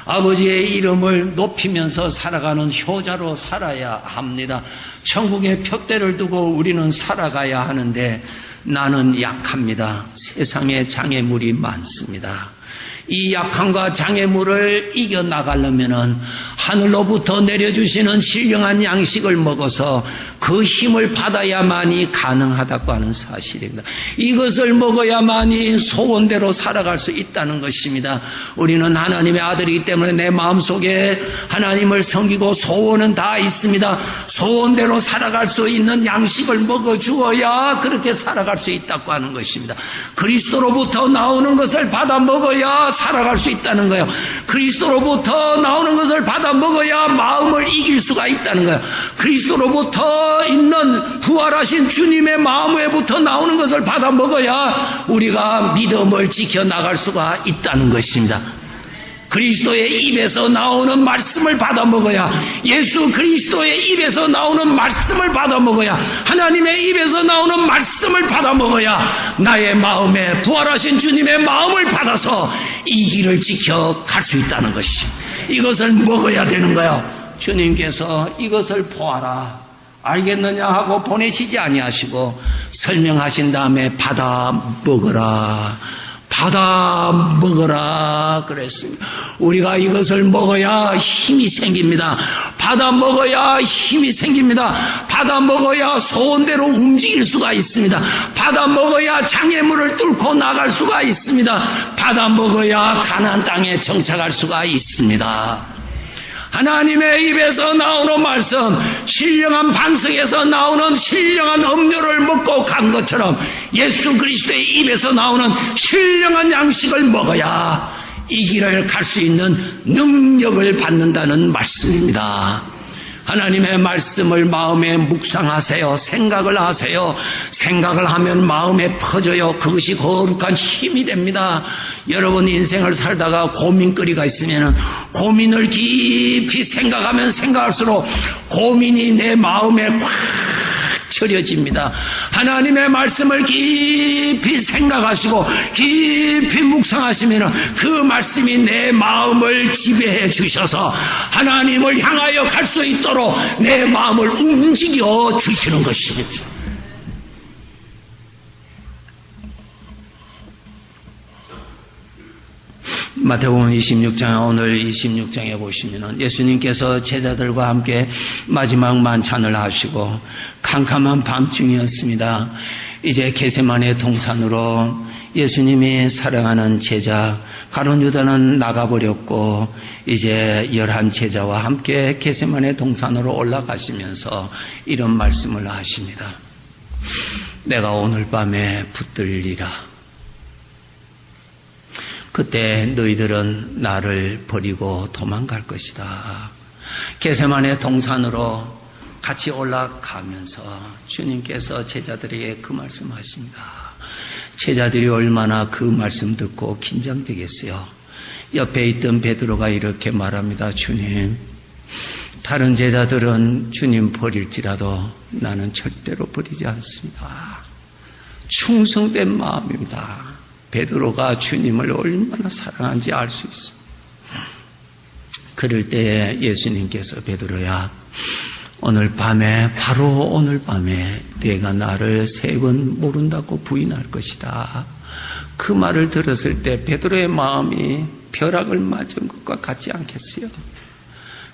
아버지의 이름을 높이면서 살아가는 효자로 살아야 합니다. 천국의 푯대를 두고 우리는 살아가야 하는데 나는 약합니다. 세상에 장애물이 많습니다. 이 약함과 장애물을 이겨나가려면은 하늘로부터 내려주시는 신령한 양식을 먹어서 그 힘을 받아야만이 가능하다고 하는 사실입니다. 이것을 먹어야만이 소원대로 살아갈 수 있다는 것입니다. 우리는 하나님의 아들이기 때문에 내 마음속에 하나님을 섬기고 소원은 다 있습니다. 소원대로 살아갈 수 있는 양식을 먹어주어야 그렇게 살아갈 수 있다고 하는 것입니다. 그리스도로부터 나오는 것을 받아 먹어야 살아갈 수 있다는 거예요. 그리스도로부터 나오는 것을 받아 먹어야 마음을 이길 수가 있다는 거예요. 그리스도로부터 있는 부활하신 주님의 마음에부터 나오는 것을 받아 먹어야 우리가 믿음을 지켜나갈 수가 있다는 것입니다. 그리스도의 입에서 나오는 말씀을 받아 먹어야, 예수 그리스도의 입에서 나오는 말씀을 받아 먹어야, 하나님의 입에서 나오는 말씀을 받아 먹어야 나의 마음에 부활하신 주님의 마음을 받아서 이 길을 지켜갈 수 있다는 것이, 이것을 먹어야 되는 거예요. 주님께서 이것을 보아라, 알겠느냐 하고 보내시지 아니하시고 설명하신 다음에 받아 먹어라, 받아 먹어라 그랬습니다. 우리가 이것을 먹어야 힘이 생깁니다. 받아 먹어야 힘이 생깁니다. 받아 먹어야 소원대로 움직일 수가 있습니다. 받아 먹어야 장애물을 뚫고 나갈 수가 있습니다. 받아 먹어야 가나안 땅에 정착할 수가 있습니다. 하나님의 입에서 나오는 말씀, 신령한 반석에서 나오는 신령한 음료를 먹고 간 것처럼 예수 그리스도의 입에서 나오는 신령한 양식을 먹어야 이 길을 갈 수 있는 능력을 받는다는 말씀입니다. 하나님의 말씀을 마음에 묵상하세요. 생각을 하세요. 생각을 하면 마음에 퍼져요. 그것이 거룩한 힘이 됩니다. 여러분 인생을 살다가 고민거리가 있으면 고민을 깊이 생각하면 생각할수록 고민이 내 마음에 꽉 처려집니다. 하나님의 말씀을 깊이 생각하시고 깊이 묵상하시면 그 말씀이 내 마음을 지배해 주셔서 하나님을 향하여 갈 수 있도록 내 마음을 움직여 주시는 것입니다. 마태복음 26장, 오늘 26장에 보시면 예수님께서 제자들과 함께 마지막 만찬을 하시고 캄캄한 밤중이었습니다. 이제 겟세마네 동산으로 예수님이 사랑하는 제자 가룟 유다는 나가버렸고 이제 11 제자와 함께 겟세마네 동산으로 올라가시면서 이런 말씀을 하십니다. 내가 오늘 밤에 붙들리라. 그때 너희들은 나를 버리고 도망갈 것이다. 겟세마네 동산으로 같이 올라가면서 주님께서 제자들에게 그 말씀하십니다. 제자들이 얼마나 그 말씀 듣고 긴장되겠어요. 옆에 있던 베드로가 이렇게 말합니다. 주님, 다른 제자들은 주님 버릴지라도 나는 절대로 버리지 않습니다. 충성된 마음입니다. 베드로가 주님을 얼마나 사랑한지 알 수 있습니다. 그럴 때에 예수님께서 베드로야, 오늘 밤에, 바로 오늘 밤에 네가 나를 3번 모른다고 부인할 것이다. 그 말을 들었을 때 베드로의 마음이 벼락을 맞은 것과 같지 않겠어요?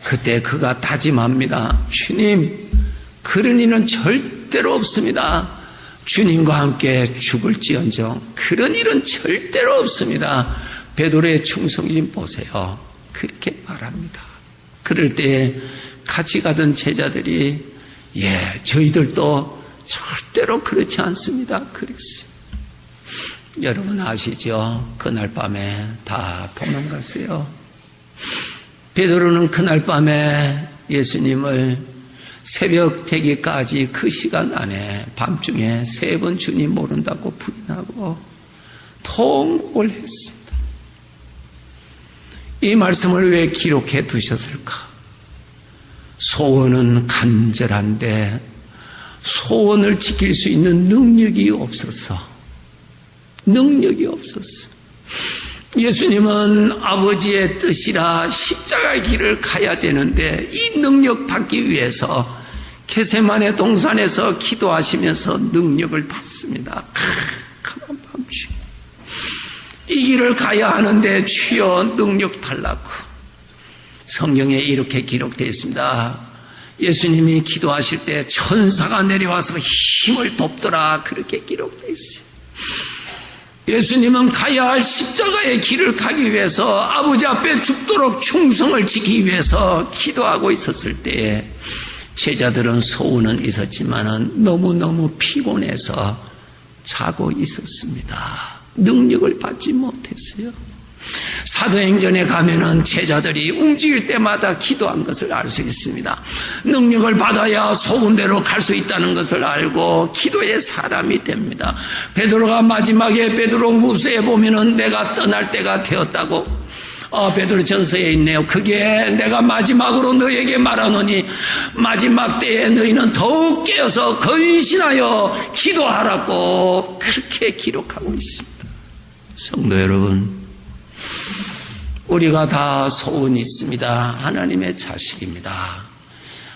그때 그가 다짐합니다. 주님, 그런 일은 절대로 없습니다. 주님과 함께 죽을지언정 그런 일은 절대로 없습니다. 베드로의 충성심 보세요. 그렇게 말합니다. 그럴 때 같이 가던 제자들이 저희들도 절대로 그렇지 않습니다. 그랬어요. 여러분 아시죠? 그날 밤에 다 도망갔어요. 베드로는 그날 밤에 예수님을 새벽 되기까지 그 시간 안에 밤중에 3번 주님 모른다고 부인하고 통곡을 했습니다. 이 말씀을 왜 기록해 두셨을까? 소원은 간절한데 소원을 지킬 수 있는 능력이 없었어. 예수님은 아버지의 뜻이라 십자가의 길을 가야 되는데 이 능력 받기 위해서 겟세마네 동산에서 기도하시면서 능력을 받습니다. 캄캄한 밤중에 이 길을 가야 하는데 주여 능력 달라고. 성경에 이렇게 기록되어 있습니다. 예수님이 기도하실 때 천사가 내려와서 힘을 돕더라, 그렇게 기록되어 있어요. 예수님은 가야 할 십자가의 길을 가기 위해서 아버지 앞에 죽도록 충성을 지키기 위해서 기도하고 있었을 때에 제자들은 소원은 있었지만 너무너무 피곤해서 자고 있었습니다. 능력을 받지 못했어요. 사도행전에 가면은 제자들이 움직일 때마다 기도한 것을 알 수 있습니다. 능력을 받아야 소원대로 갈 수 있다는 것을 알고 기도의 사람이 됩니다. 베드로가 마지막에 베드로후서에 보면은 내가 떠날 때가 되었다고 베드로전서에 있네요. 그게 내가 마지막으로 너에게 말하노니 마지막 때에 너희는 더욱 깨어서 건신하여 기도하라고 그렇게 기록하고 있습니다. 성도 여러분, 우리가 다 소원이 있습니다. 하나님의 자식입니다.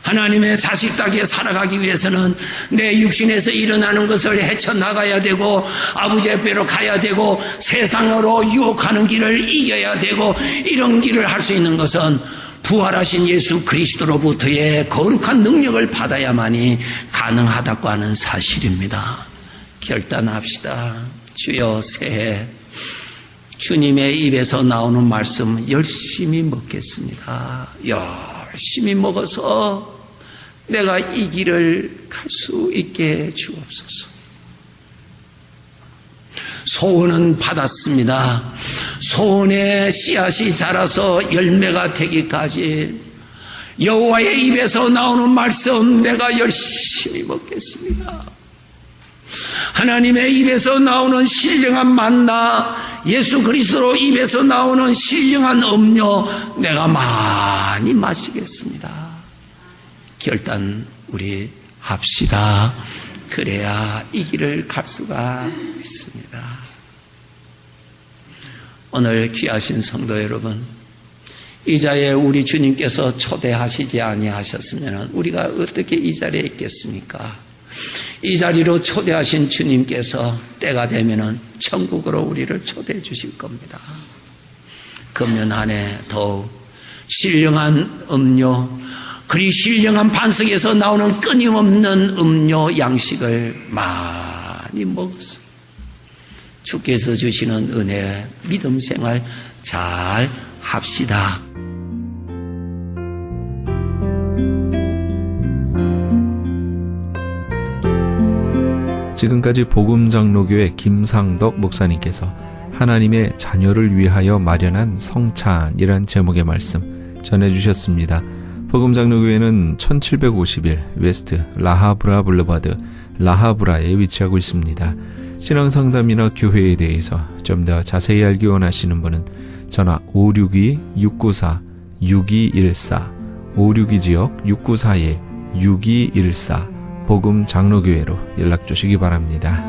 하나님의 자식답게 살아가기 위해서는 내 육신에서 일어나는 것을 헤쳐나가야 되고 아버지 앞에로 가야 되고 세상으로 유혹하는 길을 이겨야 되고, 이런 길을 할 수 있는 것은 부활하신 예수 그리스도로부터의 거룩한 능력을 받아야만이 가능하다고 하는 사실입니다. 결단합시다. 주여, 새해 주님의 입에서 나오는 말씀 열심히 먹겠습니다. 열심히 먹어서 내가 이 길을 갈 수 있게 주옵소서. 소원은 받았습니다. 소원의 씨앗이 자라서 열매가 되기까지 여호와의 입에서 나오는 말씀 내가 열심히 먹겠습니다. 하나님의 입에서 나오는 신령한 만나, 예수 그리스도 입에서 나오는 신령한 음료 내가 많이 마시겠습니다. 결단 우리 합시다. 그래야 이 길을 갈 수가 있습니다. 오늘 귀하신 성도 여러분, 이 자리에 우리 주님께서 초대하시지 아니하셨으면 우리가 어떻게 이 자리에 있겠습니까? 이 자리로 초대하신 주님께서 때가 되면은 천국으로 우리를 초대해 주실 겁니다. 금년 한 해 더욱 신령한 음료, 그리 신령한 반석에서 나오는 끊임없는 음료 양식을 많이 먹어서 주께서 주시는 은혜, 믿음 생활 잘 합시다. 지금까지 복음장로교회 김상덕 목사님께서 하나님의 자녀를 위하여 마련한 성찬이란 제목의 말씀 전해주셨습니다. 복음장로교회는 1751 웨스트 라하브라 블루바드 라하브라에 위치하고 있습니다. 신앙상담이나 교회에 대해서 좀 더 자세히 알기 원하시는 분은 전화 562-694-6214 562지역 694-6214 복음장로교회로 연락 주시기 바랍니다.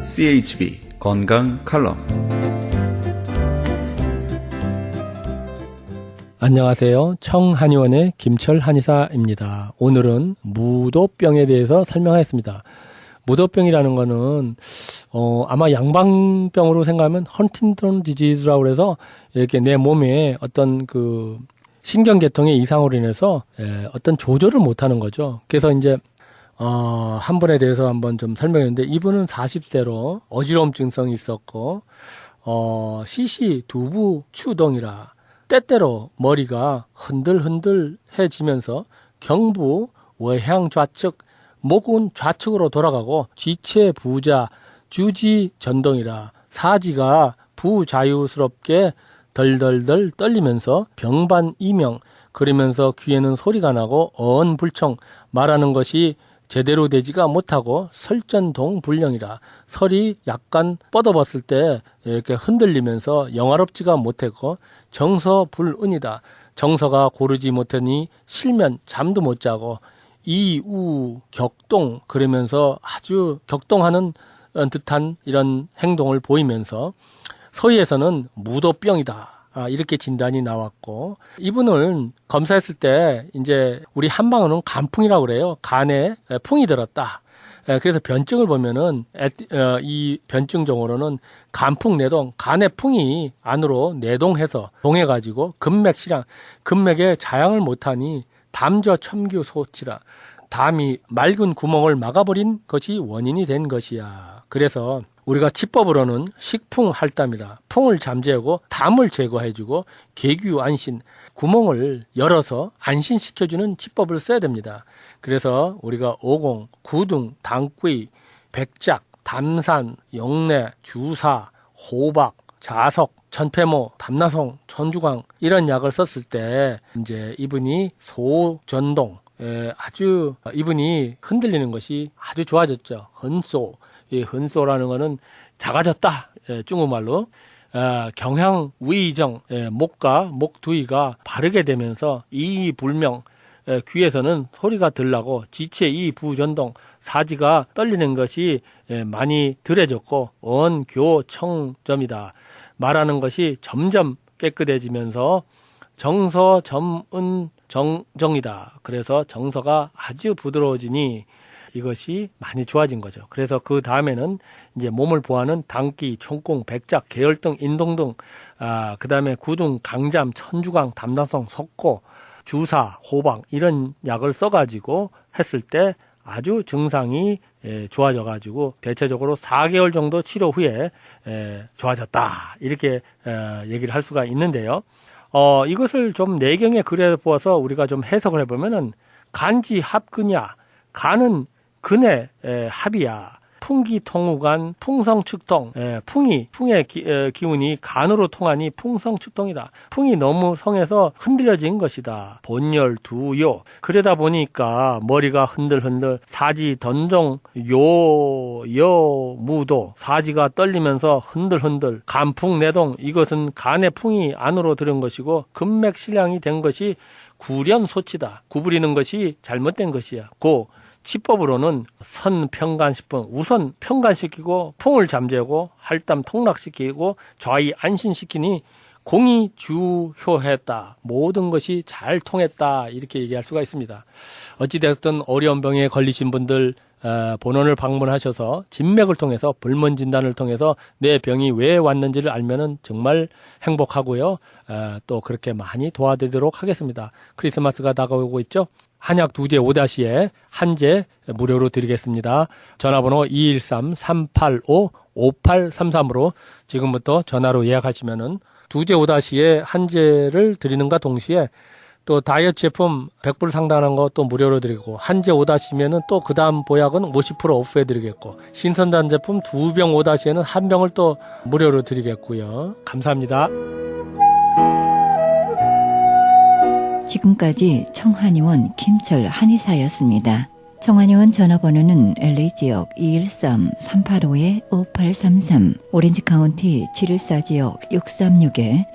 CHB 건강 칼럼. 안녕하세요. 청한의원의 김철 한의사입니다. 오늘은 무도병에 대해서 설명하겠습니다. 무도병이라는 거는 아마 양방병으로 생각하면 헌팅턴 디지즈라고 해서 이렇게 내 몸에 어떤 그 신경계통의 이상으로 인해서 어떤 조절을 못하는 거죠. 그래서 이제 한 분에 대해서 한번 좀 설명했는데, 이분은 40세로 어지러움 증상이 있었고 시시 두부 추동이라 때때로 머리가 흔들흔들해지면서 경부 외향 좌측 목은 좌측으로 돌아가고 지체 부자 주지 전동이라 사지가 부자유스럽게 덜덜덜 떨리면서 병반 이명, 그러면서 귀에는 소리가 나고 어언불청, 말하는 것이 제대로 되지가 못하고 설전동 불령이라 설이 약간 뻗어봤을 때 이렇게 흔들리면서 영화롭지가 못했고 정서불은이다. 정서가 고르지 못하니 실면 잠도 못 자고 이우 격동, 그러면서 아주 격동하는 듯한 이런 행동을 보이면서 서희에서는 무도병이다. 이렇게 진단이 나왔고, 이분을 검사했을 때 이제 우리 한방어는 간풍이라고 그래요. 간에 풍이 들었다. 그래서 변증을 보면은 이 변증적으로는 간풍 내동, 간의 풍이 안으로 내동해서 동해가지고 근맥 근맥에 자양을 못하니 담저 첨규 소치라. 담이 맑은 구멍을 막아버린 것이 원인이 된 것이야. 그래서 우리가 치법으로는 식풍할담이라, 풍을 잠재우고 담을 제거해주고 계규 안신, 구멍을 열어서 안신시켜주는 치법을 써야 됩니다. 그래서 우리가 오공, 구둥, 당귀, 백작, 담산, 영내, 주사, 호박, 자석, 천패모, 담나송, 천주광 이런 약을 썼을 때 이제 이분이 소전동, 아주 이분이 흔들리는 것이 아주 좋아졌죠. 헌소. 이 헌소라는 거는 작아졌다. 중국말로. 경향 위정, 목과 목두이가 바르게 되면서 이불명, 귀에서는 소리가 들라고 지체 이부전동, 사지가 떨리는 것이 많이 덜해졌고 원교청점이다. 말하는 것이 점점 깨끗해지면서 정서 점은 정정이다. 그래서 정서가 아주 부드러워지니 이것이 많이 좋아진 거죠. 그래서 그 다음에는 이제 몸을 보호하는 당귀, 총공, 백작, 계열등, 인동 등, 그 다음에 구둥, 강잠, 천주강, 담나성, 석고, 주사, 호박 이런 약을 써가지고 했을 때 아주 증상이 좋아져가지고 대체적으로 4개월 정도 치료 후에 좋아졌다. 이렇게 얘기를 할 수가 있는데요. 이것을 좀 내경에 그려보아서 우리가 좀 해석을 해보면은 간지 합근야, 간은 근의 합이야. 풍기통우간 풍성축통, 풍의 기운이 간으로 통하니 풍성축통이다. 풍이 너무 성해서 흔들려진 것이다. 본열 두요. 그러다 보니까 머리가 흔들흔들, 사지 던종 무도, 사지가 떨리면서 흔들흔들, 간풍 내동, 이것은 간의 풍이 안으로 들은 것이고 근맥 실량이 된 것이 구련소치다. 구부리는 것이 잘못된 것이야. 치법으로는 선평간식품, 우선 평간시키고 풍을 잠재우고 할담 통락시키고 좌이 안신시키니 공이 주효했다. 모든 것이 잘 통했다. 이렇게 얘기할 수가 있습니다. 어찌됐든 어려운 병에 걸리신 분들 본원을 방문하셔서 진맥을 통해서 불문 진단을 통해서 내 병이 왜 왔는지를 알면은 정말 행복하고요. 또 그렇게 많이 도와드리도록 하겠습니다. 크리스마스가 다가오고 있죠. 한약 두제 5-에 한제 무료로 드리겠습니다. 전화번호 213-385-5833으로 지금부터 전화로 예약하시면은 두제 5-에 한제를 드리는가 동시에 또 다이어트 제품 100불 상당한 거 또 무료로 드리고 한제 5-면은 또 그 다음 보약은 50% 오프해 드리겠고 신선단 제품 2병 5-에는 한 병을 또 무료로 드리겠고요. 감사합니다. 지금까지 청한의원 김철 한의사였습니다. 청한의원 전화번호는 LA지역 213-385-5833, 오렌지카운티 714지역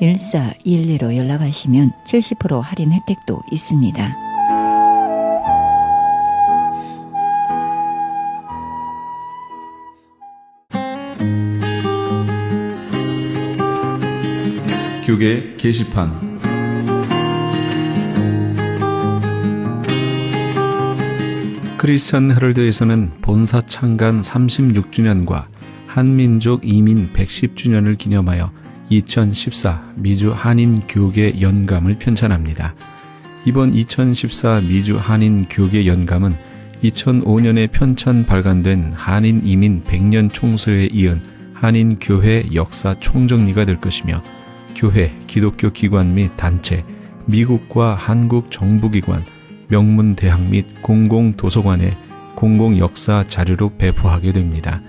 636-1412로 연락하시면 70% 할인 혜택도 있습니다. 교계 게시판 크리스천 헤럴드에서는 본사 창간 36주년과 한민족 이민 110주년을 기념하여 2014 미주 한인 교계 연감을 편찬합니다. 이번 2014 미주 한인 교계 연감은 2005년에 편찬 발간된 한인 이민 100년 총소에 이은 한인 교회 역사 총정리가 될 것이며 교회, 기독교 기관 및 단체, 미국과 한국 정부기관, 명문대학 및 공공도서관에 공공역사 자료로 배포하게 됩니다.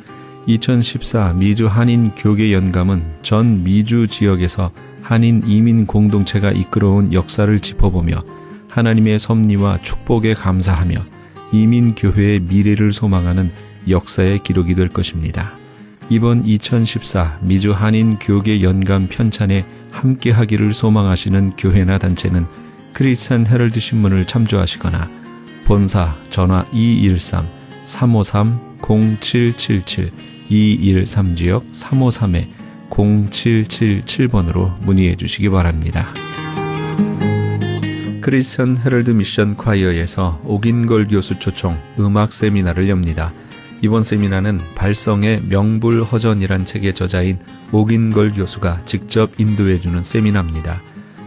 2014 미주 한인 교계 연감은 전 미주 지역에서 한인 이민 공동체가 이끌어온 역사를 짚어보며 하나님의 섭리와 축복에 감사하며 이민교회의 미래를 소망하는 역사의 기록이 될 것입니다. 이번 2014 미주 한인 교계 연감 편찬에 함께하기를 소망하시는 교회나 단체는 크리스천 헤럴드 신문을 참조하시거나 본사 전화 213-353-0777 213지역 353-0777번으로 문의해 주시기 바랍니다. 크리스천 헤럴드 미션 콰이어에서 오긴걸 교수 초청 음악 세미나를 엽니다. 이번 세미나는 발성의 명불허전이란 책의 저자인 오긴걸 교수가 직접 인도해주는 세미나입니다.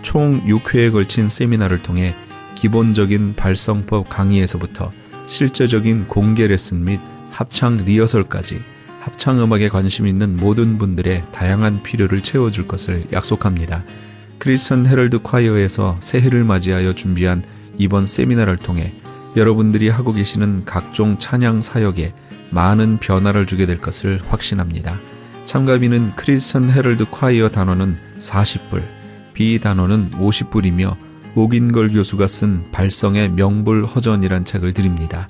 총 6회에 걸친 세미나를 통해 기본적인 발성법 강의에서부터 실제적인 공개 레슨 및 합창 리허설까지 합창음악에 관심 있는 모든 분들의 다양한 필요를 채워줄 것을 약속합니다. 크리스천 헤럴드 콰이어에서 새해를 맞이하여 준비한 이번 세미나를 통해 여러분들이 하고 계시는 각종 찬양 사역에 많은 변화를 주게 될 것을 확신합니다. 참가비는 크리스천 헤럴드 콰이어 단원은 40불, 비단원은 50불이며 오긴걸 교수가 쓴 발성의 명불허전이란 책을 드립니다.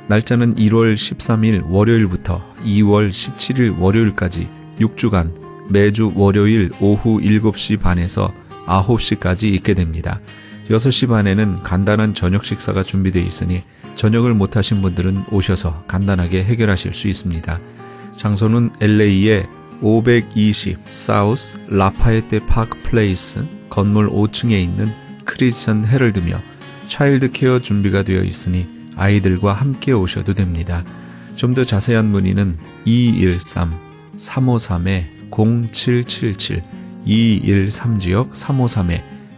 날짜는 1월 13일 월요일부터 2월 17일 월요일까지 6주간 매주 월요일 오후 7시 반에서 9시까지 있게 됩니다. 6시 반에는 간단한 저녁 식사가 준비되어 있으니 저녁을 못하신 분들은 오셔서 간단하게 해결하실 수 있습니다. 장소는 LA의 520 사우스 라파에테 파크 플레이스 건물 5층에 있는 크리스천 헤럴드며 차일드 케어 준비가 되어 있으니 아이들과 함께 오셔도 됩니다. 좀 더 자세한 문의는 213-353-0777 213지역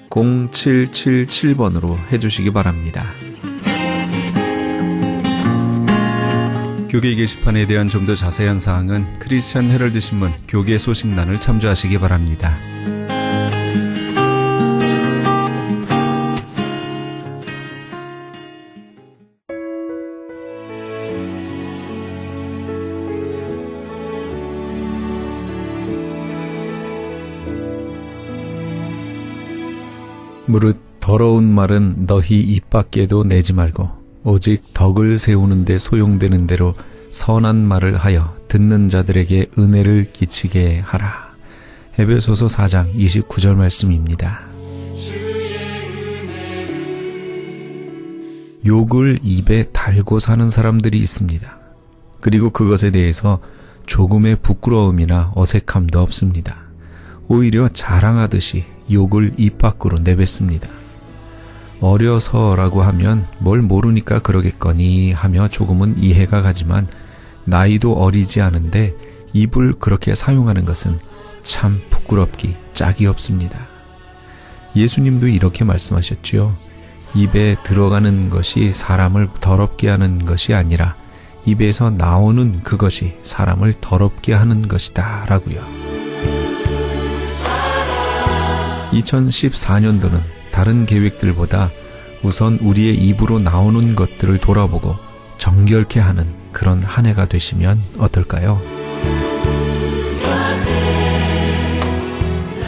353-0777번으로 해주시기 바랍니다. 교계 게시판에 대한 좀 더 자세한 사항은 크리스천 헤럴드 신문 교계 소식란을 참조하시기 바랍니다. 무릇 더러운 말은 너희 입 밖에도 내지 말고 오직 덕을 세우는 데 소용되는 대로 선한 말을 하여 듣는 자들에게 은혜를 끼치게 하라. 에베소서 4장 29절 말씀입니다. 욕을 입에 달고 사는 사람들이 있습니다. 그리고 그것에 대해서 조금의 부끄러움이나 어색함도 없습니다. 오히려 자랑하듯이 욕을 입 밖으로 내뱉습니다. 어려서라고 하면 뭘 모르니까 그러겠거니 하며 조금은 이해가 가지만 나이도 어리지 않은데 입을 그렇게 사용하는 것은 참 부끄럽기 짝이 없습니다. 예수님도 이렇게 말씀하셨지요. 입에 들어가는 것이 사람을 더럽게 하는 것이 아니라 입에서 나오는 그것이 사람을 더럽게 하는 것이다 라고요. 2014년도는 다른 계획들보다 우선 우리의 입으로 나오는 것들을 돌아보고 정결케 하는 그런 한 해가 되시면 어떨까요?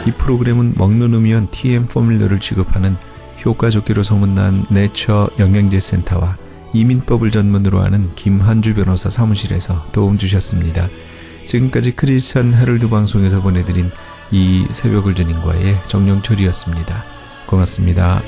이 프로그램은 먹는 음이온 TM 포뮬러를 취급하는 효과 좋기로 소문난 내처 영양제 센터와 이민법을 전문으로 하는 김한주 변호사 사무실에서 도움 주셨습니다. 지금까지 크리스천 헤럴드 방송에서 보내드린 이 새벽을 주님과의 정영철이었습니다. 고맙습니다.